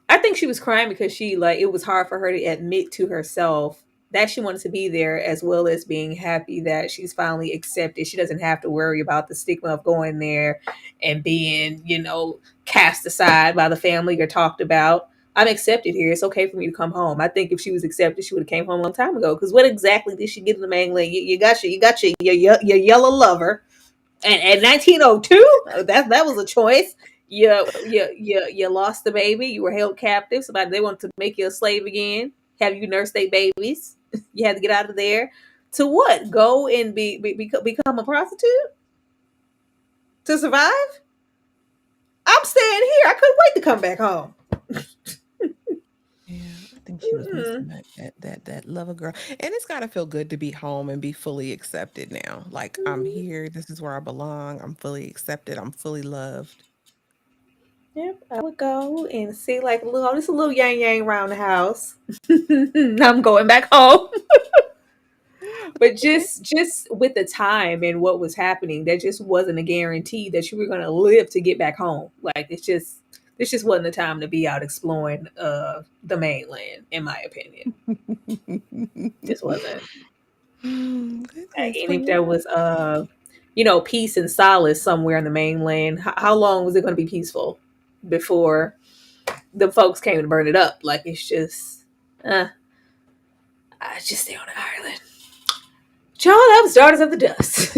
I think she was crying because she like it was hard for her to admit to herself that she wanted to be there, as well as being happy that she's finally accepted. She doesn't have to worry about the stigma of going there and being cast aside by the family or talked about. I'm accepted here. It's okay for me to come home. I think if she was accepted, she would have came home a long time ago. Because what exactly did she get in the mainland? You got your yellow lover, and at 1902, that was a choice. You lost the baby. You were held captive. Somebody they wanted to make you a slave again. Have you nurse their babies? You had to get out of there. To what? Go and become a prostitute to survive? I'm staying here. I couldn't wait to come back home. Yeah, I think she was missing Mm-mm. that lover girl. And it's gotta feel good to be home and be fully accepted now. Like I'm here, this is where I belong. I'm fully accepted. I'm fully loved. Yep, I would go and see like just a little yang yang around the house. I'm going back home. Yeah, but But that's okay. just with the time and what was happening, there just wasn't a guarantee that you were going to live to get back home. Like this just wasn't the time to be out exploring the mainland, in my opinion. Just wasn't. Like, Goodness, and but if there yeah. was peace and solace somewhere in the mainland, how long was it going to be peaceful before the folks came to burn it up? Like it's just, I just stay on the island. Joe, that was Daughters of the Dust.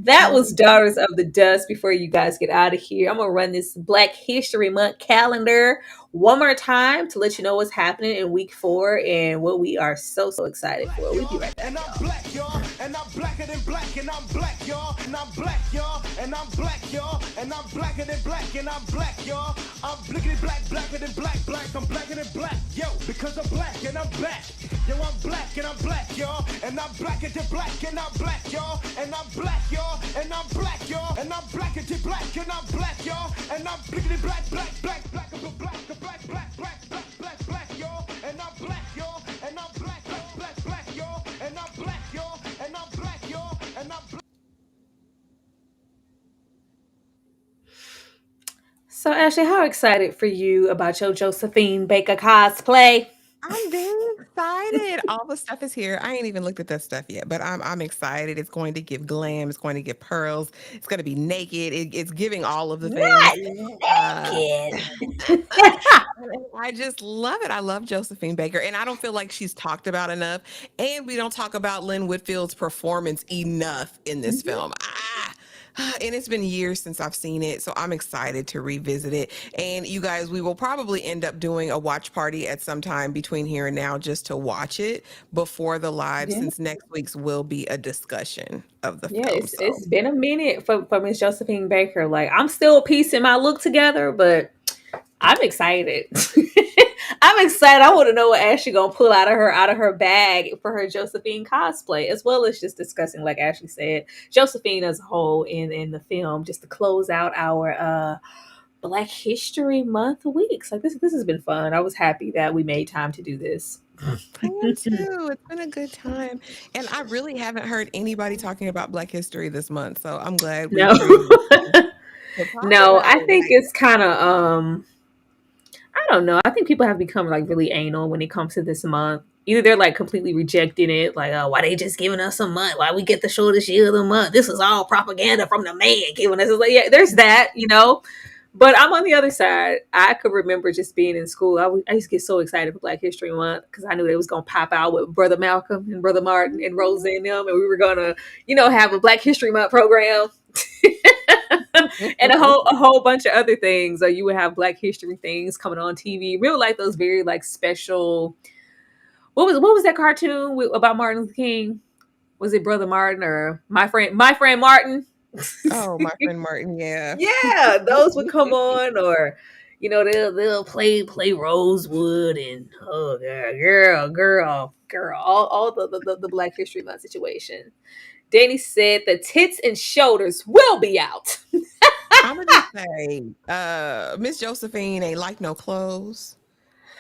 That was Daughters of the Dust. Before you guys get out of here, I'm going to run this Black History Month calendar one more time to let you know what's happening in week 4 and what we are so excited for. We'll be right back, And I'm y'all. black, y'all, and I'm blacker than black, and I'm black, y'all, and I'm black, y'all, and and I'm black, y'all. And I'm blacker than black, and I'm black, y'all. I'm blickety black, blacker than black, black. I'm blacker than black, yo, because I'm black and I'm black. Yo, I'm black and I'm black, y'all. And I'm blacker than black, and I'm black, y'all. And I'm black, y'all. And I'm black, y'all. And I'm blacker than black, and I'm black, y'all. And I'm blickety black, black, black, black, black, black, black, black, black, black, black, black, y'all. And I'm black, y'all. And I'm black, black, black, black, y'all. And I'm black, y'all. And I'm black, y'all. And I'm black. So, Ashley, how excited for you about your Josephine Baker cosplay? I'm very excited. All the stuff is here. I ain't even looked at that stuff yet, but I'm excited. It's going to give glam. It's going to give pearls. It's going to be naked. It's giving all of the things. Not Uh, naked. I just love it. I love Josephine Baker, and I don't feel like she's talked about enough. And we don't talk about Lynn Whitfield's performance enough in this film. And it's been years since I've seen it, so I'm excited to revisit it. And you guys, we will probably end up doing a watch party at some time between here and now just to watch it before the live, Yeah. since next week's will be a discussion of the Yeah, film. it's So it's been a minute for Miss Josephine Baker. Like, I'm still piecing my look together, but I'm excited. I'm excited. I want to know what Ashley gonna pull out of her bag for her Josephine cosplay, as well as just discussing, like Ashley said, Josephine as a whole in the film, just to close out our Black History Month weeks. Like, this has been fun. I was happy that we made time to do this. I am too. It's been a good time. And I really haven't heard anybody talking about Black history this month. So I'm glad we No. created to talk No, about I it. think it's kind of I don't know. I think people have become like really anal when it comes to this month. Either they're like completely rejecting it, like, oh, why they just giving us a month? Why we get the shortest year of the month? This is all propaganda from the man giving us. It's like, yeah, there's that. But I'm on the other side. I could remember just being in school. I used to get so excited for Black History Month because I knew they was gonna pop out with Brother Malcolm and Brother Martin and Rosa and them, and we were gonna, have a Black History Month program. And a whole bunch of other things. Or you would have Black History things coming on TV. Real like those very like special. What was that cartoon about Martin Luther King? Was it Brother Martin or my friend Martin? Oh, my friend Martin, yeah. Yeah, those would come on, or they'll play Rosewood and oh girl, all the Black History Month situation. Danny said the tits and shoulders will be out. I'm gonna just say, Miss Josephine ain't like no clothes.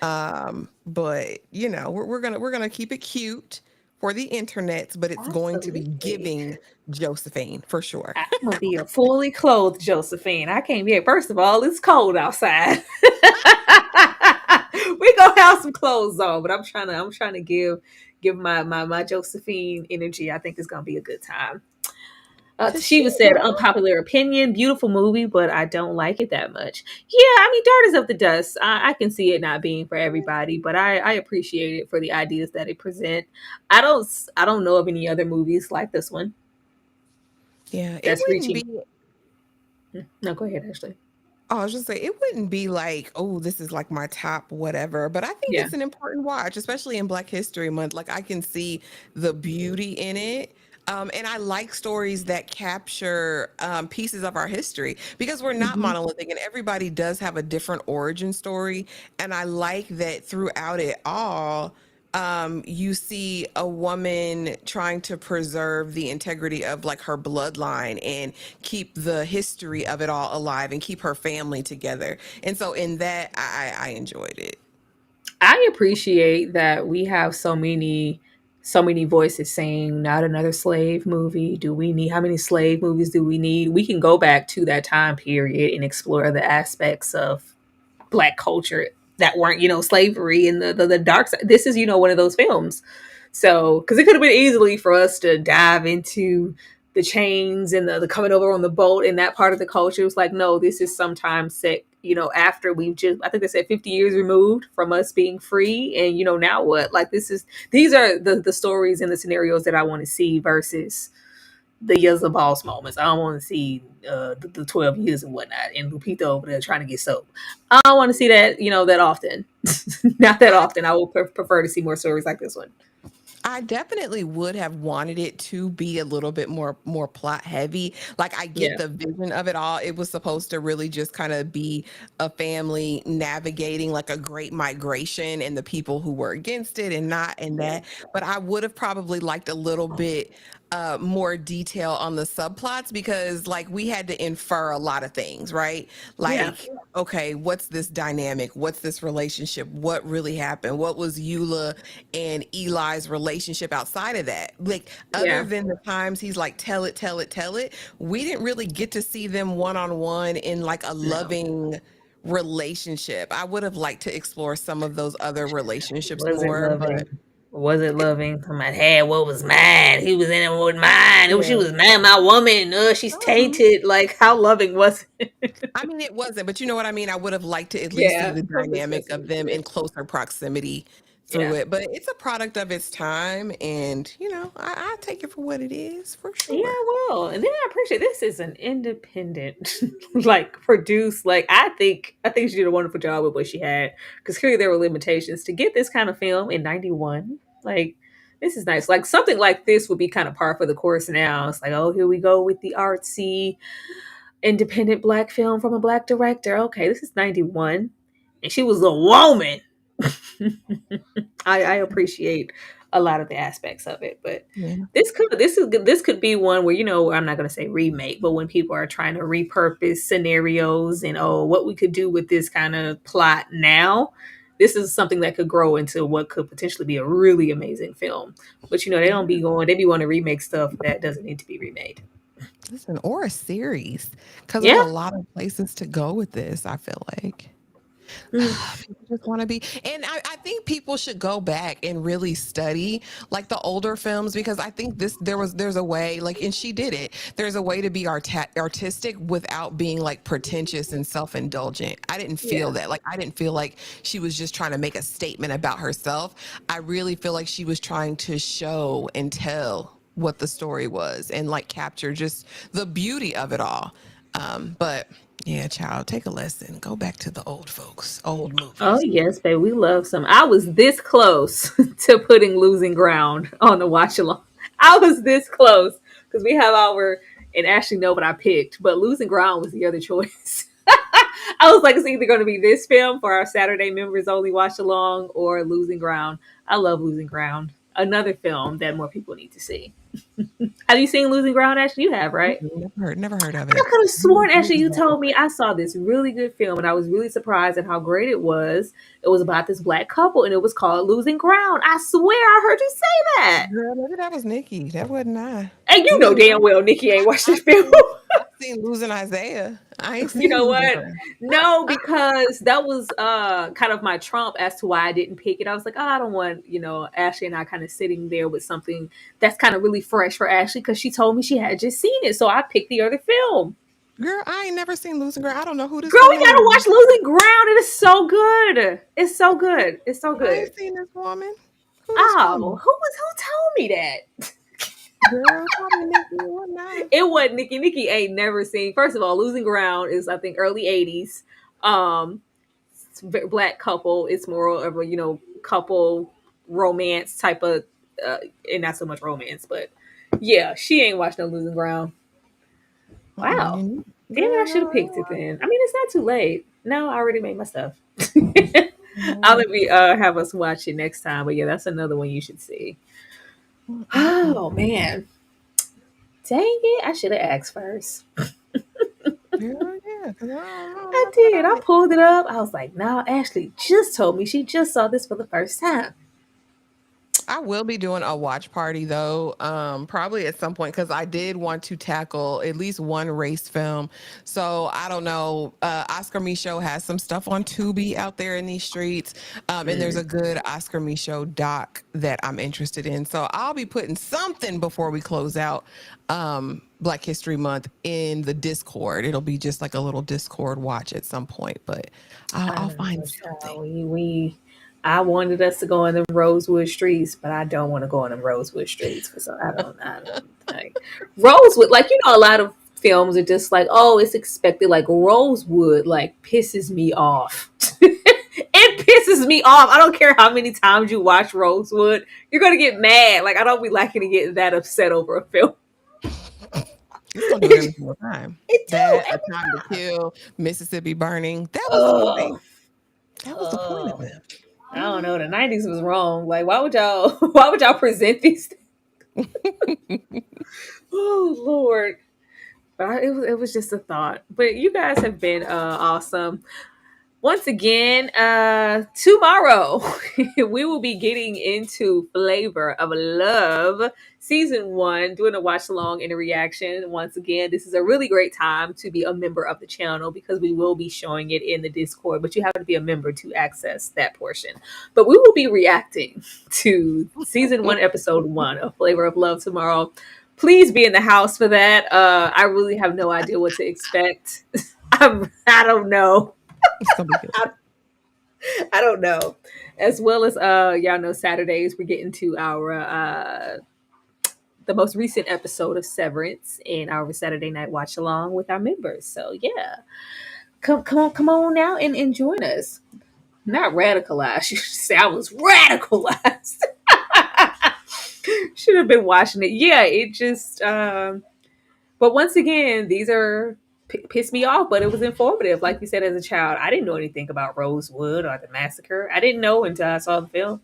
But we're gonna keep it cute for the internet, but it's going to be Absolutely. giving Josephine for sure. I'm gonna be a fully clothed Josephine. I can't be. First of all, it's cold outside. We gonna have some clothes on, but I'm trying to give my Josephine energy. I think it's gonna be a good time. Toshiba said, Toshiba. unpopular opinion, beautiful movie, but I don't like it that much. Yeah, I mean, Dirt is of the dust. I can see it not being for everybody, but I appreciate it for the ideas that it present. I don't know of any other movies like this one Yeah, it that's wouldn't reaching. be. No, go ahead, Ashley. Oh, I was just say it wouldn't be like, oh, this is like my top whatever, but I think Yeah. it's an important watch, especially in Black History Month. Like I can see the beauty in it. And I like stories that capture pieces of our history because we're not Hmm. monolithic and everybody does have a different origin story. And I like that throughout it all, you see a woman trying to preserve the integrity of like her bloodline and keep the history of it all alive and keep her family together. And so in that, I enjoyed it. I appreciate that we have so many voices saying not another slave movie. Do we need How many slave movies do we need? We can go back to that time period and explore the aspects of Black culture that weren't, slavery and the dark side. This is, one of those films. So, because it could have been easily for us to dive into the chains and the coming over on the boat and that part of the culture. It was like, no, this is sometimes set, after we've just, I think they said 50 years removed from us being free. And, now what? Like, these are the stories and the scenarios that I want to see versus the years of boss moments. I don't want to see the 12 years and whatnot and Lupita over there trying to get soap. I don't want to see that, that often. Not that I often. I would prefer to see more stories like this one. I definitely would have wanted it to be a little bit more plot heavy. Like I get Yeah, the vision of it all. It was supposed to really just kind of be a family navigating like a great migration and the people who were against it and not and yeah, that. But I would have probably liked a little bit more detail on the subplots because like we had to infer a lot of things, right? yeah, Like, okay, what's this dynamic? What's this relationship? What really happened? What was Eula and Eli's relationship outside of that? Like, other yeah. than the times he's like, tell it, tell it, tell it, we didn't really get to see them one on one in like a No. loving relationship. I would have liked to explore some of those other relationships Was it more, but loving? Was it loving? My head, what was mine? He was in it with mine. It was, she yeah. was mad, my woman. She's tainted. Like, how loving was it? I mean, it wasn't, but you know what I mean? I would have liked to at least see Yeah, the some dynamic discussing of a them in bit. closer proximity through Yeah. it. But it's a product of its time, and you know, I take it for what it is for Yeah, sure. well, and then I appreciate this is an independent, like produced. Like I think she did a wonderful job with what she had because clearly there were limitations to get this kind of film in '91. Like this is nice. Like something like this would be kind of par for the course now. It's like, oh, here we go with the artsy independent black film from a black director. Okay, this is '91, and she was a woman. I appreciate a lot of the aspects of it, but Yeah. this could be one where I'm not going to say remake, but when people are trying to repurpose scenarios and what we could do with this kind of plot now, this is something that could grow into what could potentially be a really amazing film. But they be wanting to remake stuff that doesn't need to be remade. Listen, or a series, because there's Yeah. a lot of places to go with this. I feel like. Mm. People just want to be, and I think people should go back and really study like the older films because I think there's a way like, and she did it. There's a way to be artistic without being like pretentious and self-indulgent. I didn't feel Yeah. that. Like I didn't feel like she was just trying to make a statement about herself. I really feel like she was trying to show and tell what the story was and like capture just the beauty of it all. But yeah, child, take a lesson. Go back to the old folks, old Oh movies. yes, babe, we love some. I was this close to putting Losing Ground on the watch along. I was this close because we have our and Ashley know what I picked, but Losing Ground was the other choice. I was like, it's either going to be this film for our Saturday members only watch along or Losing Ground. I love Losing Ground. Another film that more people need to see. Have you seen Losing Ground, Ashley? You have, right? Never heard of I it. could have sworn, actually, you told me I saw this really good film, and I was really surprised at how great it was. It was about this black couple, and it was called Losing Ground. I swear I heard you say that. Girl, maybe that was Nikki. That wasn't I. And you know Losing damn Ground. well Nikki ain't watched I've this film. seen, I've seen Losing Isaiah. I ain't You seen know Losing what? Ground. No, because that was kind of my trump as to why I didn't pick it. I was like, oh, I don't want, Ashley and I kind of sitting there with something that's kind of really fresh for Ashley because she told me she had just seen it. So I picked the other film. Girl, I ain't never seen Losing Ground. I don't know who this Girl, we woman gotta is. watch Losing Ground. It is so good. It's so good. It's so I good. ain't seen this woman. Who this Oh, woman? who told me that? Girl, probably Nikki. Wasn't I? It wasn't Nikki. Nikki ain't never seen. First of all, Losing Ground is I think early '80s. Black couple. It's more of a couple romance type of, and not so much romance, but yeah, she ain't watched no Losing Ground. Wow, damn it, I Girl, should have no, picked it then. I mean, it's not too late. No, I already made my stuff. I'll no. let me have us watch it next time. But yeah, that's another one you should see. Oh man, dang it! I should have asked first. Girl, yeah, because I don't know I nothing did. I about it. pulled it up. I was like, "No, Ashley just told me she just saw this for the first time." I will be doing a watch party though, probably at some point because I did want to tackle at least one race film. So I don't know. Oscar Michaud has some stuff on Tubi out there in these streets, and there's Mm. a good Oscar Michaud doc that I'm interested in. So I'll be putting something before we close out Black History Month in the Discord. It'll be just like a little Discord watch at some point, but I I'll don't find know, something. child. I wanted us to go in them Rosewood streets, but I don't want to go in them Rosewood streets. So I don't like Rosewood. Like a lot of films are just like, oh, it's expected. Like Rosewood, like pisses me off. It pisses me off. I don't care how many times you watch Rosewood, you're gonna get mad. Like I don't be liking to get that upset over a film. It's gonna do it every single time. It do That A every Time to time. Kill, Mississippi Burning. That was the point. Oh, That was the point of it. I don't know. The '90s was wrong. Like, why would y'all? Why would y'all present these? Oh Lord. But it was just a thought. But you guys have been awesome. Once again, tomorrow we will be getting into Flavor of Love season 1, doing a watch along and a reaction. Once again, this is a really great time to be a member of the channel because we will be showing it in the Discord, but you have to be a member to access that portion. But we will be reacting to season 1, episode 1 of Flavor of Love tomorrow. Please be in the house for that. I really have no idea what to expect. I don't know. It's gonna be good. I don't know. As well as y'all know, Saturdays we're getting to our the most recent episode of Severance and our Saturday night watch along with our members. So yeah, come on now and join us. Not radicalized. You should say I was radicalized. Should have been watching it. Yeah, it just. But once again, these are pissed me off, but it was informative. Like you said, as a child, I didn't know anything about Rosewood or the massacre. I didn't know until I saw the film.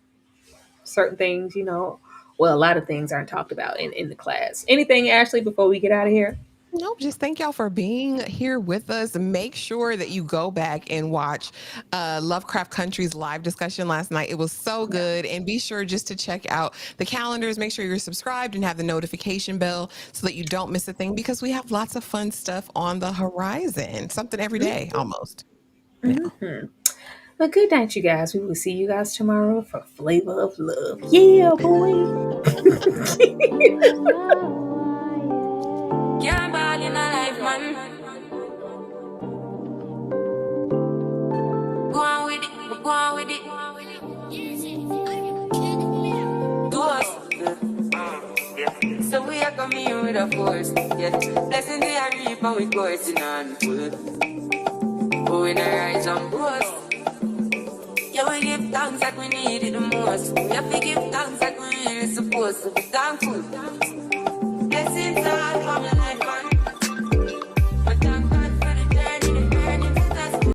Certain things, well, a lot of things aren't talked about in the class. Anything, Ashley, before we get out of here? Nope, just thank y'all for being here with us. Make sure that you go back and watch Lovecraft Country's live discussion last night. It was so good. And be sure just to check out the calendars. Make sure you're subscribed and have the notification bell so that you don't miss a thing, because we have lots of fun stuff on the horizon. Something every day, almost. Yeah. Mm-hmm. Well, good night, you guys. We will see you guys tomorrow for Flavor of Love. Yeah, boy. Can't ball in a life, man. Go on with it, go on with it. Do us. So we are coming in with a force. Yeah. Blessing they are reap and we coursing on foot. But we not rise and boast. Yeah, we give thanks that we need it the most. We have to give thanks that we really supposed to be thankful.